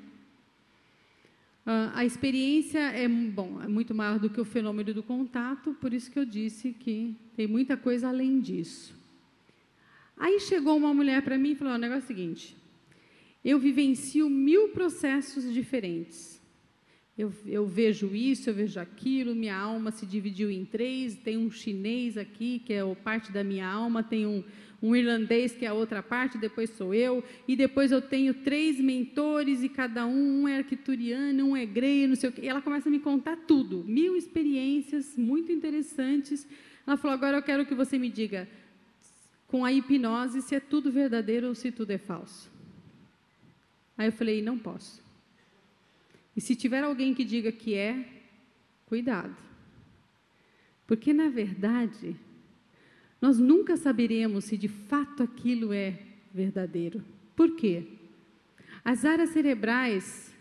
A experiência é muito maior do que o fenômeno do contato, por isso que eu disse que tem muita coisa além disso. Aí chegou uma mulher para mim e falou: o negócio é o seguinte, eu vivencio 1000 processos diferentes. Eu vejo isso, eu vejo aquilo, minha alma se dividiu em 3, tem um chinês aqui, que é parte da minha alma, tem um irlandês, que é a outra parte, depois sou eu, e depois eu tenho 3 mentores, e cada um é arcturiano, um é grey, não sei o quê. E ela começa a me contar tudo, 1000 experiências muito interessantes. Ela falou: agora eu quero que você me diga, com a hipnose, se é tudo verdadeiro ou se tudo é falso. Aí eu falei: não posso. E se tiver alguém que diga que é, cuidado. Porque, na verdade, nós nunca saberemos se de fato aquilo é verdadeiro. Por quê? As áreas cerebrais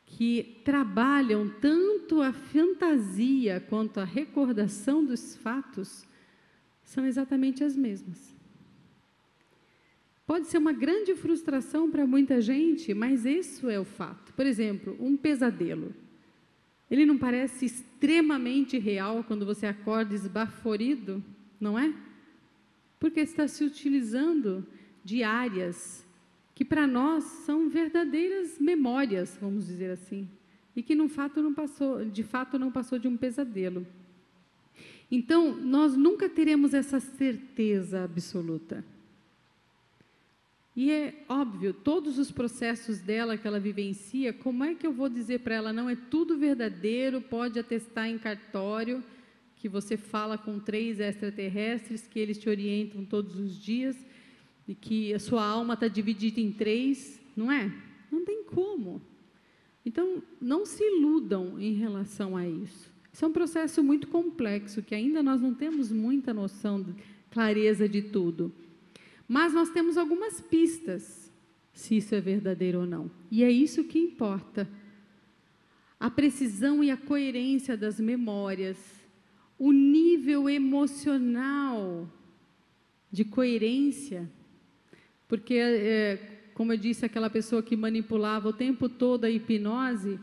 que trabalham tanto a fantasia quanto a recordação dos fatos são exatamente as mesmas. Pode ser uma grande frustração para muita gente, mas isso é o fato. Por exemplo, um pesadelo. Ele não parece extremamente real quando você acorda esbaforido, não é? Porque está se utilizando de áreas que para nós são verdadeiras memórias, vamos dizer assim, e que de fato não passou de um pesadelo. Então, nós nunca teremos essa certeza absoluta. E é óbvio, todos os processos dela que ela vivencia, como é que eu vou dizer para ela, não, é tudo verdadeiro, pode atestar em cartório, que você fala com 3 extraterrestres, que eles te orientam todos os dias, e que a sua alma está dividida em 3, não é? Não tem como. Então, não se iludam em relação a isso. Isso é um processo muito complexo, que ainda nós não temos muita noção, clareza de tudo. Mas nós temos algumas pistas, se isso é verdadeiro ou não. E é isso que importa. A precisão e a coerência das memórias, o nível emocional de coerência, porque, como eu disse, aquela pessoa que manipulava o tempo todo a hipnose,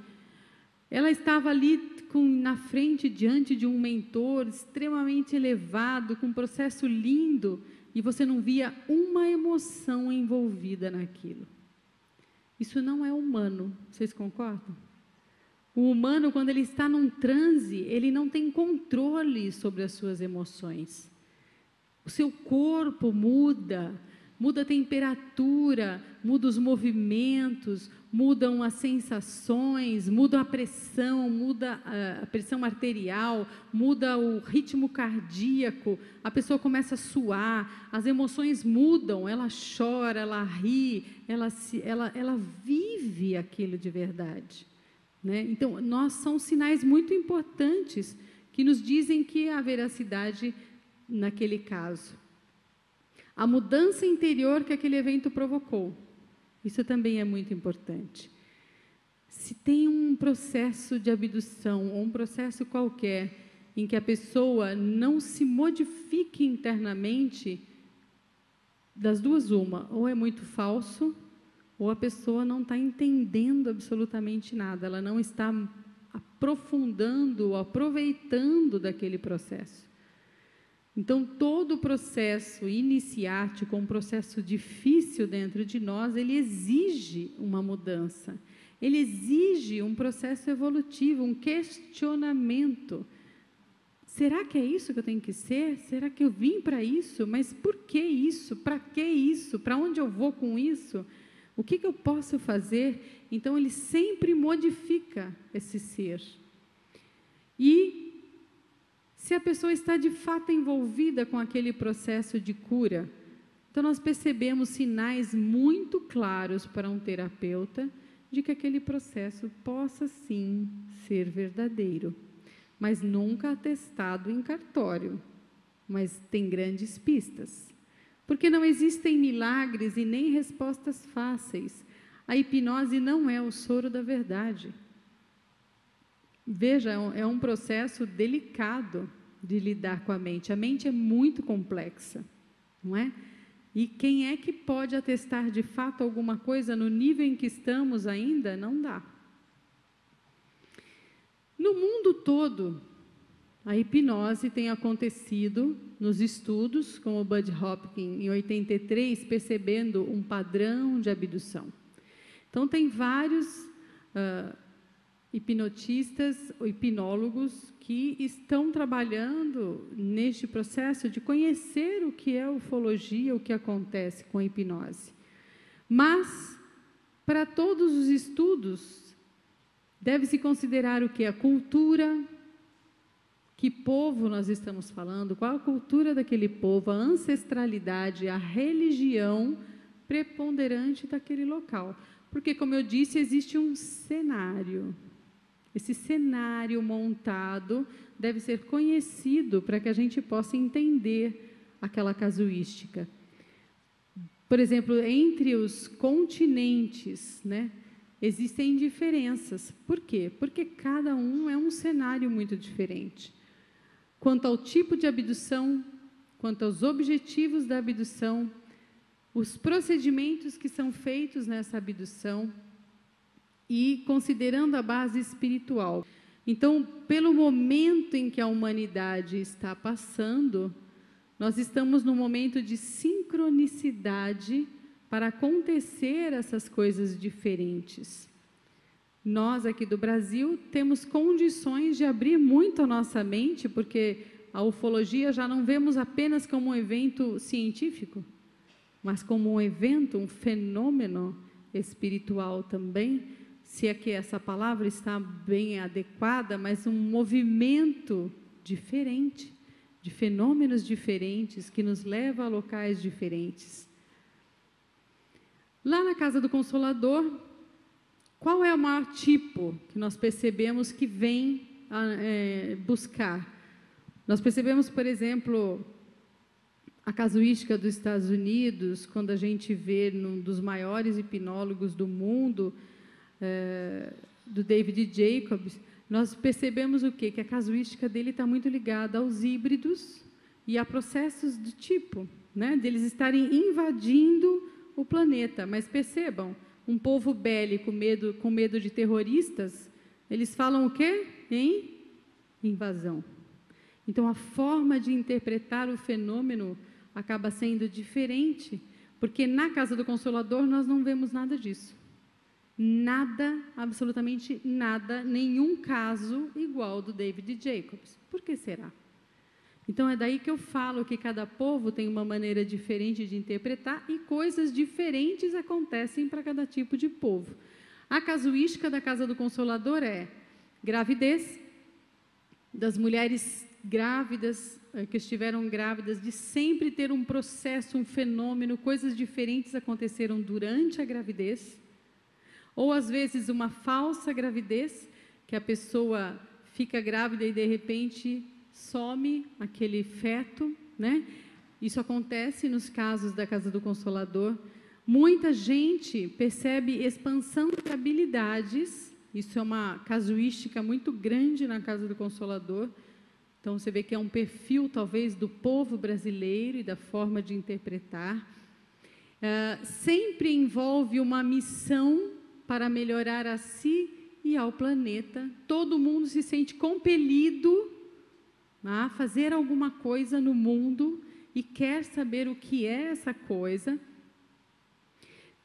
ela estava ali na frente, diante de um mentor extremamente elevado, com um processo lindo, e você não via uma emoção envolvida naquilo. Isso não é humano, vocês concordam? O humano, quando ele está num transe, ele não tem controle sobre as suas emoções. O seu corpo muda a temperatura, muda os movimentos, mudam as sensações, muda a pressão, muda a pressão arterial, muda o ritmo cardíaco, a pessoa começa a suar, as emoções mudam, ela chora, ela ri, ela vive aquilo de verdade, né? Então, são sinais muito importantes que nos dizem que há veracidade naquele caso. A mudança interior que aquele evento provocou, isso também é muito importante. Se tem um processo de abdução, ou um processo qualquer, em que a pessoa não se modifique internamente, das duas uma, ou é muito falso, ou a pessoa não está entendendo absolutamente nada, ela não está aprofundando, aproveitando daquele processo. Então, todo o processo iniciático, um processo difícil dentro de nós, ele exige uma mudança. Ele exige um processo evolutivo, um questionamento. Será que é isso que eu tenho que ser? Será que eu vim para isso? Mas por que isso? Para que isso? Para onde eu vou com isso? O que eu posso fazer? Então, ele sempre modifica esse ser. E se a pessoa está de fato envolvida com aquele processo de cura, então nós percebemos sinais muito claros para um terapeuta de que aquele processo possa sim ser verdadeiro, mas nunca atestado em cartório, mas tem grandes pistas, porque não existem milagres e nem respostas fáceis. A hipnose não é o soro da verdade. Veja, é um processo delicado de lidar com a mente. A mente é muito complexa, não é? E quem é que pode atestar de fato alguma coisa no nível em que estamos ainda? Não dá. No mundo todo, a hipnose tem acontecido nos estudos, como o Bud Hopkins, em 83, percebendo um padrão de abdução. Então, tem vários hipnotistas ou hipnólogos que estão trabalhando neste processo de conhecer o que é ufologia, o que acontece com a hipnose. Mas, para todos os estudos, deve-se considerar o que? A cultura, que povo nós estamos falando, qual a cultura daquele povo, a ancestralidade, a religião preponderante daquele local. Porque, como eu disse, existe um cenário. Esse cenário montado deve ser conhecido para que a gente possa entender aquela casuística. Por exemplo, entre os continentes, né, existem diferenças. Por quê? Porque cada um é um cenário muito diferente. Quanto ao tipo de abdução, quanto aos objetivos da abdução, os procedimentos que são feitos nessa abdução e considerando a base espiritual. Então, pelo momento em que a humanidade está passando, nós estamos num momento de sincronicidade para acontecer essas coisas diferentes. Nós, aqui do Brasil, temos condições de abrir muito a nossa mente, porque a ufologia já não vemos apenas como um evento científico, mas como um evento, um fenômeno espiritual também, se é que essa palavra está bem adequada, mas um movimento diferente, de fenômenos diferentes, que nos leva a locais diferentes. Lá na Casa do Consolador, qual é o maior tipo que nós percebemos que vem buscar? Nós percebemos, por exemplo, a casuística dos Estados Unidos, quando a gente vê num dos maiores hipnólogos do mundo, do David Jacobs, nós percebemos o quê? Que a casuística dele está muito ligada aos híbridos e a processos do tipo, né? Deles estarem invadindo o planeta. Mas percebam, um povo bélico com medo de terroristas, eles falam o quê? Em invasão. Então, a forma de interpretar o fenômeno acaba sendo diferente, porque na Casa do Consolador nós não vemos nada disso. Nada, absolutamente nada, nenhum caso igual ao do David Jacobs. Por que será? Então, é daí que eu falo que cada povo tem uma maneira diferente de interpretar e coisas diferentes acontecem para cada tipo de povo. A casuística da Casa do Consolador é gravidez, das mulheres grávidas, que estiveram grávidas, de sempre ter um processo, um fenômeno, coisas diferentes aconteceram durante a gravidez, ou às vezes uma falsa gravidez, que a pessoa fica grávida e de repente some aquele feto, né? Isso acontece nos casos da Casa do Consolador. Muita gente percebe expansão de habilidades, isso é uma casuística muito grande na Casa do Consolador. Então, você vê que é um perfil, talvez, do povo brasileiro e da forma de interpretar. Sempre envolve uma missão para melhorar a si e ao planeta. Todo mundo se sente compelido a fazer alguma coisa no mundo e quer saber o que é essa coisa.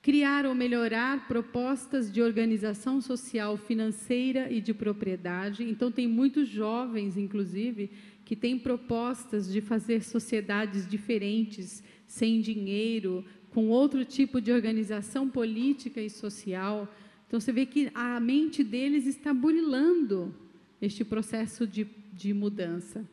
Criar ou melhorar propostas de organização social, financeira e de propriedade. Então, tem muitos jovens, inclusive, que têm propostas de fazer sociedades diferentes, sem dinheiro, com outro tipo de organização política e social. Então, você vê que a mente deles está burilando este processo de mudança.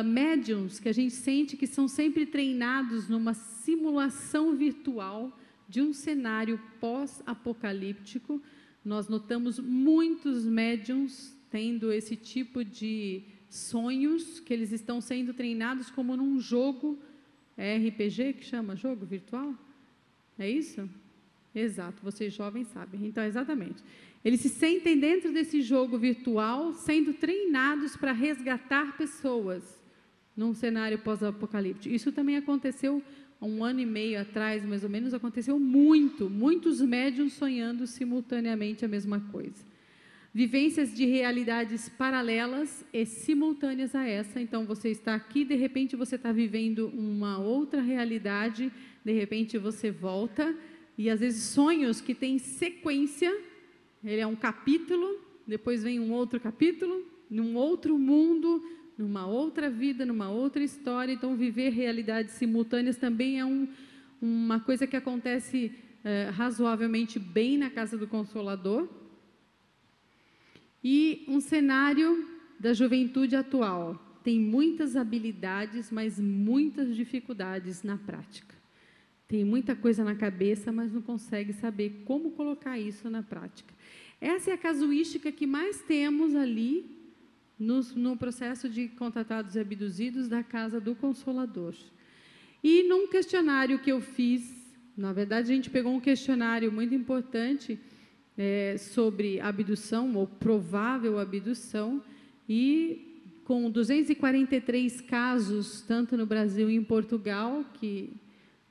Médiums, que a gente sente que são sempre treinados numa simulação virtual de um cenário pós-apocalíptico. Nós notamos muitos médiums tendo esse tipo de sonhos, que eles estão sendo treinados como num jogo RPG, que chama jogo virtual? É isso? Exato, vocês jovens sabem. Então, exatamente. Eles se sentem dentro desse jogo virtual, sendo treinados para resgatar pessoas num cenário pós-apocalíptico. Isso também aconteceu há 1 ano e meio atrás, mais ou menos, aconteceu muitos médiuns sonhando simultaneamente a mesma coisa. Vivências de realidades paralelas e simultâneas a essa. Então, você está aqui, de repente você está vivendo uma outra realidade, de repente você volta, e às vezes sonhos que têm sequência, ele é um capítulo, depois vem um outro capítulo, num outro mundo, numa outra vida, numa outra história. Então, viver realidades simultâneas também é uma coisa que acontece razoavelmente bem na Casa do Consolador. E um cenário da juventude atual. Tem muitas habilidades, mas muitas dificuldades na prática. Tem muita coisa na cabeça, mas não consegue saber como colocar isso na prática. Essa é a casuística que mais temos ali no processo de contratados e abduzidos da Casa do Consolador. E num questionário que eu fiz Na verdade, a gente pegou um questionário muito importante sobre abdução ou provável abdução e com 243 casos, tanto no Brasil e em Portugal, que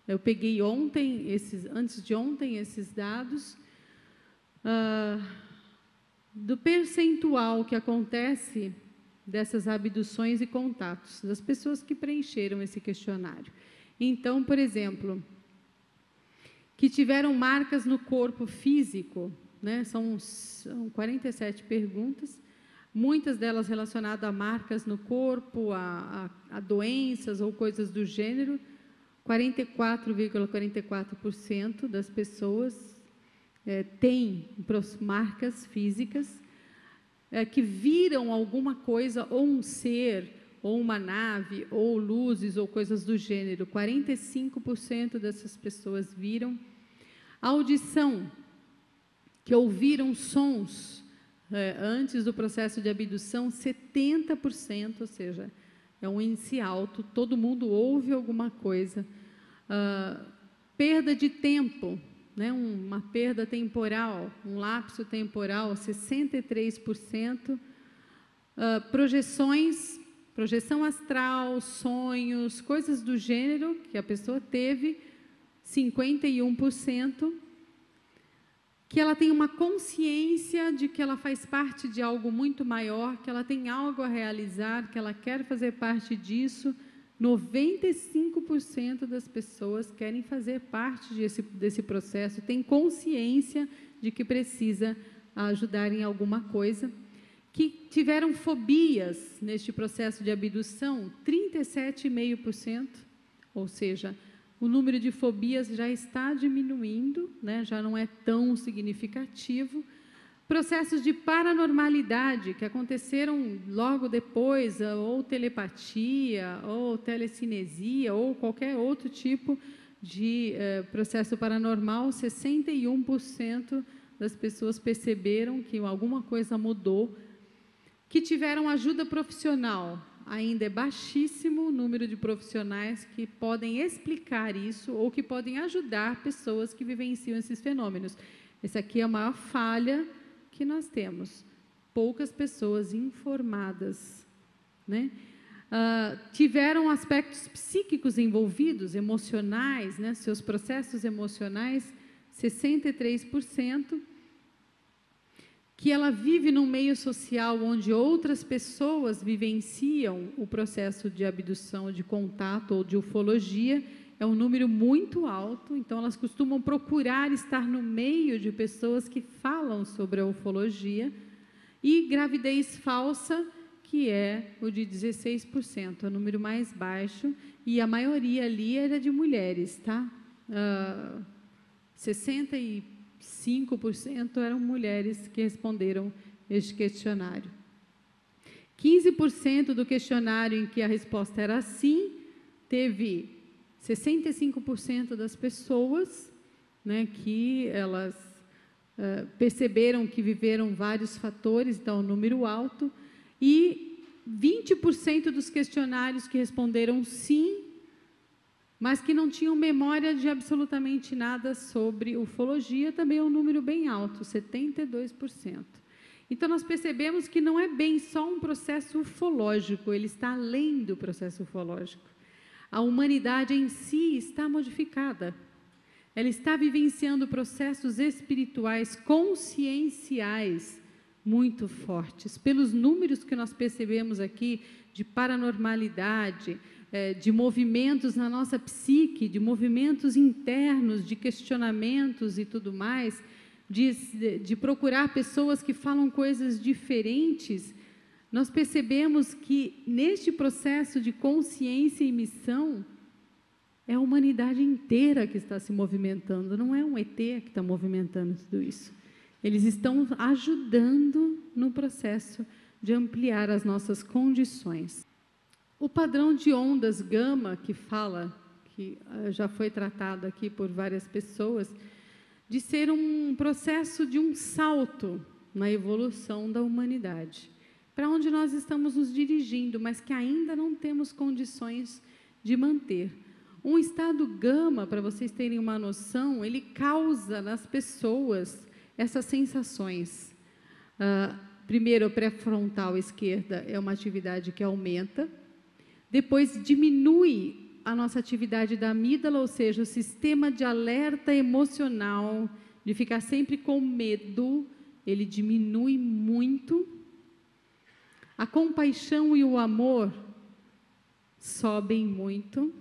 eu peguei ontem, antes de ontem, esses dados, do percentual que acontece dessas abduções e contatos, das pessoas que preencheram esse questionário. Então, por exemplo, que tiveram marcas no corpo físico, né, são 47 perguntas, muitas delas relacionadas a marcas no corpo, a doenças ou coisas do gênero. 44,44% das pessoas têm marcas físicas, que viram alguma coisa, ou um ser, ou uma nave, ou luzes, ou coisas do gênero. 45% dessas pessoas viram. A audição, que ouviram sons antes do processo de abdução, 70%, ou seja, é um índice alto, todo mundo ouve alguma coisa. Perda de tempo, né, uma perda temporal, um lapso temporal, 63%. Projeção astral, sonhos, coisas do gênero que a pessoa teve, 51%. Que ela tem uma consciência de que ela faz parte de algo muito maior, que ela tem algo a realizar, que ela quer fazer parte disso. 95% das pessoas querem fazer parte desse processo, tem consciência de que precisa ajudar em alguma coisa. Que tiveram fobias neste processo de abdução, 37,5%, ou seja, o número de fobias já está diminuindo, né, já não é tão significativo. Processos de paranormalidade que aconteceram logo depois, ou telepatia, ou telecinesia, ou qualquer outro tipo de processo paranormal, 61% das pessoas perceberam que alguma coisa mudou. Que tiveram ajuda profissional, ainda é baixíssimo o número de profissionais que podem explicar isso ou que podem ajudar pessoas que vivenciam esses fenômenos. Essa aqui é a maior falha que nós temos. Poucas pessoas informadas, né? Tiveram aspectos psíquicos envolvidos, emocionais, né? Seus processos emocionais, 63%. Que ela vive num meio social onde outras pessoas vivenciam o processo de abdução, de contato ou de ufologia, é um número muito alto, então elas costumam procurar estar no meio de pessoas que falam sobre a ufologia. E gravidez falsa, que é o de 16%, é o número mais baixo, e a maioria ali era de mulheres, tá? 65% eram mulheres que responderam este questionário. 15% do questionário em que a resposta era sim, teve 65% das pessoas, né, que elas perceberam que viveram vários fatores, então um número alto, e 20% dos questionários que responderam sim, mas que não tinham memória de absolutamente nada sobre ufologia, também é um número bem alto, 72%. Então, nós percebemos que não é bem só um processo ufológico, ele está além do processo ufológico. A humanidade em si está modificada, ela está vivenciando processos espirituais, conscienciais, muito fortes. Pelos números que nós percebemos aqui, de paranormalidade, de movimentos na nossa psique, de movimentos internos, de questionamentos e tudo mais, de procurar pessoas que falam coisas diferentes, nós percebemos que neste processo de consciência e missão, é a humanidade inteira que está se movimentando, não é um ET que está movimentando tudo isso. Eles estão ajudando no processo de ampliar as nossas condições. O padrão de ondas gama, que já foi tratado aqui por várias pessoas, de ser um processo de um salto na evolução da humanidade, para onde nós estamos nos dirigindo, mas que ainda não temos condições de manter. Um estado gama, para vocês terem uma noção, ele causa nas pessoas essas sensações. Primeiro, a pré-frontal esquerda é uma atividade que aumenta, depois diminui a nossa atividade da amígdala, ou seja, o sistema de alerta emocional, de ficar sempre com medo, ele diminui muito. A compaixão e o amor sobem muito.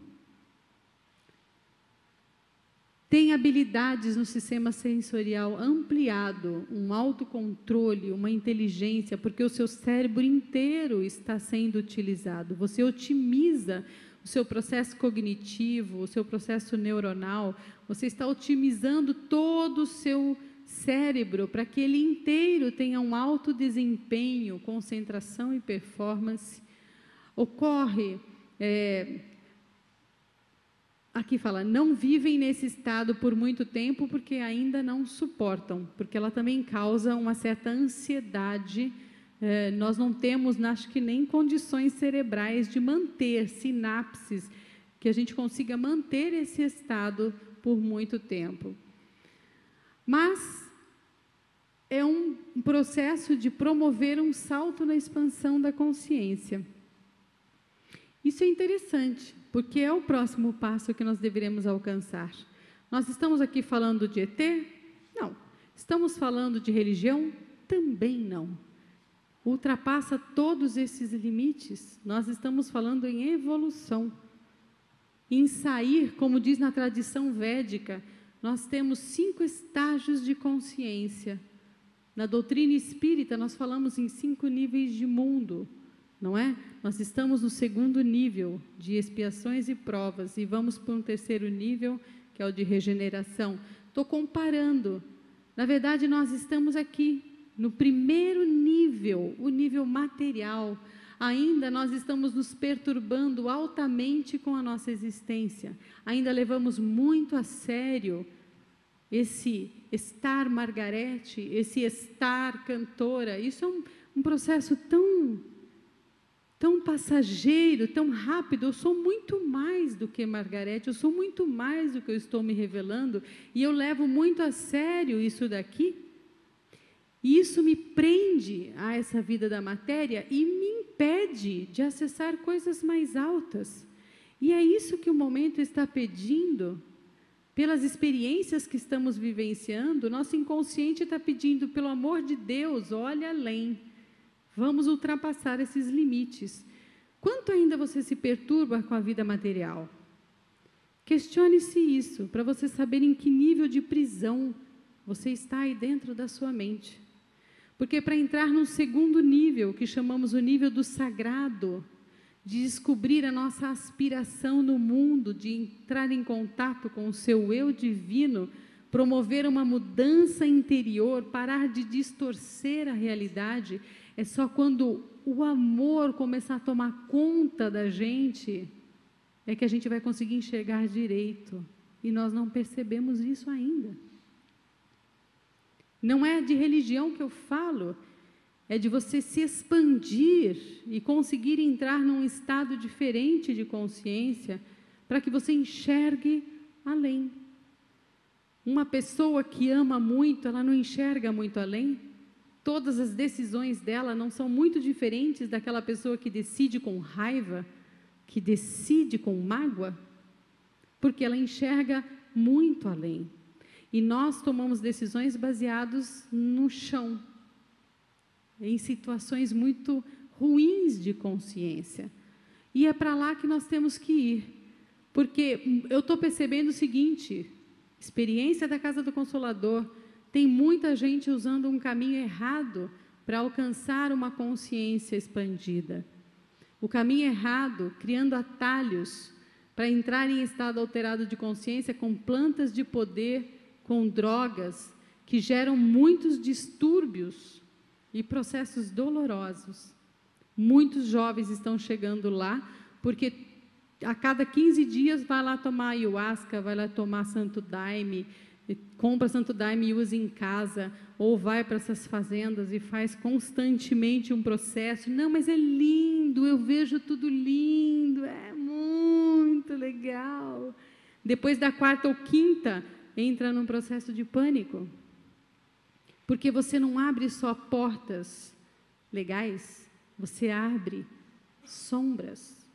Tem habilidades no sistema sensorial ampliado, um autocontrole, uma inteligência, porque o seu cérebro inteiro está sendo utilizado. Você otimiza o seu processo cognitivo, o seu processo neuronal, você está otimizando todo o seu cérebro para que ele inteiro tenha um alto desempenho, concentração e performance. Ocorre... Aqui fala, não vivem nesse estado por muito tempo porque ainda não suportam, porque ela também causa uma certa ansiedade. Nós não temos, acho que nem condições cerebrais de manter sinapses, que a gente consiga manter esse estado por muito tempo. Mas é um processo de promover um salto na expansão da consciência. Isso é interessante, porque é o próximo passo que nós deveremos alcançar. Nós estamos aqui falando de ET? Não. Estamos falando de religião? Também não. Ultrapassa todos esses limites. Nós estamos falando em evolução. Em sair, como diz na tradição védica, nós temos 5 estágios de consciência. Na doutrina espírita, nós falamos em 5 níveis de mundo. Não é? Nós estamos no 2º nível de expiações e provas e vamos para um 3º nível, que é o de regeneração. Estou comparando. Na verdade, nós estamos aqui no 1º nível, o nível material. Ainda nós estamos nos perturbando altamente com a nossa existência. Ainda levamos muito a sério esse estar Margarete, esse estar cantora. Isso é um processo tão passageiro, tão rápido. Eu sou muito mais do que Margarete, eu sou muito mais do que eu estou me revelando, e eu levo muito a sério isso daqui, e isso me prende a essa vida da matéria e me impede de acessar coisas mais altas. E é isso que o momento está pedindo, pelas experiências que estamos vivenciando. Nosso inconsciente está pedindo, pelo amor de Deus, olha além. Vamos ultrapassar esses limites. Quanto ainda você se perturba com a vida material? Questione-se isso, para você saber em que nível de prisão você está aí dentro da sua mente. Porque para entrar num 2º nível, que chamamos o nível do sagrado, de descobrir a nossa aspiração no mundo, de entrar em contato com o seu eu divino, promover uma mudança interior, parar de distorcer a realidade, é só quando o amor começar a tomar conta da gente, é que a gente vai conseguir enxergar direito. E nós não percebemos isso ainda. Não é de religião que eu falo, é de você se expandir e conseguir entrar num estado diferente de consciência, para que você enxergue além. Uma pessoa que ama muito, ela não enxerga muito além. Todas as decisões dela não são muito diferentes daquela pessoa que decide com raiva, que decide com mágoa, porque ela enxerga muito além. E nós tomamos decisões baseadas no chão, em situações muito ruins de consciência. E é para lá que nós temos que ir, porque eu estou percebendo o seguinte: experiência da Casa do Consolador, tem muita gente usando um caminho errado para alcançar uma consciência expandida. O caminho errado, criando atalhos para entrar em estado alterado de consciência com plantas de poder, com drogas, que geram muitos distúrbios e processos dolorosos. Muitos jovens estão chegando lá, porque a cada 15 dias vai lá tomar ayahuasca, vai lá tomar santo daime, compra santo daime e usa em casa, ou vai para essas fazendas e faz constantemente um processo. Não, mas é lindo, eu vejo tudo lindo, é muito muito legal. Depois da quarta ou quinta, entra num processo de pânico. Porque você não abre só portas legais, você abre sombras.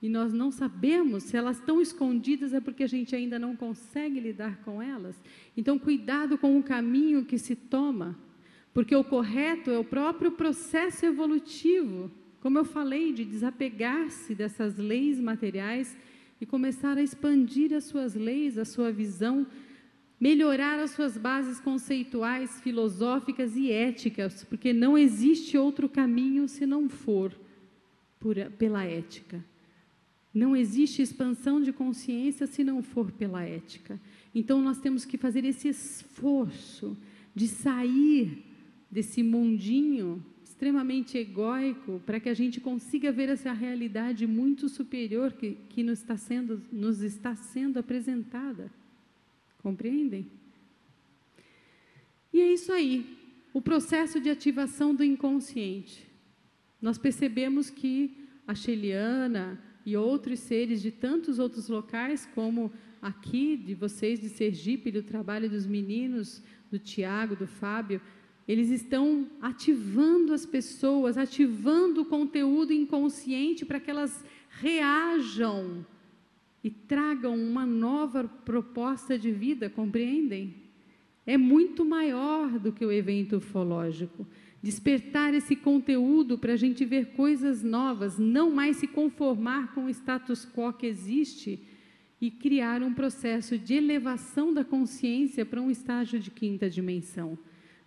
E nós não sabemos se elas estão escondidas, é porque a gente ainda não consegue lidar com elas. Então, cuidado com o caminho que se toma, porque o correto é o próprio processo evolutivo, como eu falei, de desapegar-se dessas leis materiais e começar a expandir as suas leis, a sua visão, melhorar as suas bases conceituais, filosóficas e éticas, porque não existe outro caminho se não for pela ética. Não existe expansão de consciência se não for pela ética. Então, nós temos que fazer esse esforço de sair desse mundinho extremamente egóico para que a gente consiga ver essa realidade muito superior que nos está sendo apresentada. Compreendem? E é isso aí, o processo de ativação do inconsciente. Nós percebemos que a Sheliana e outros seres de tantos outros locais, como aqui, de vocês de Sergipe, do trabalho dos meninos, do Tiago, do Fábio, eles estão ativando as pessoas, ativando o conteúdo inconsciente para que elas reajam e tragam uma nova proposta de vida, compreendem? É muito maior do que o evento ufológico. Despertar esse conteúdo para a gente ver coisas novas, não mais se conformar com o status quo que existe e criar um processo de elevação da consciência para um estágio de quinta dimensão.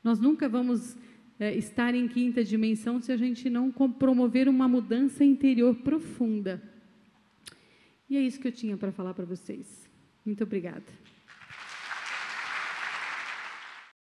Nós nunca vamos estar em quinta dimensão se a gente não promover uma mudança interior profunda. E é isso que eu tinha para falar para vocês. Muito obrigada.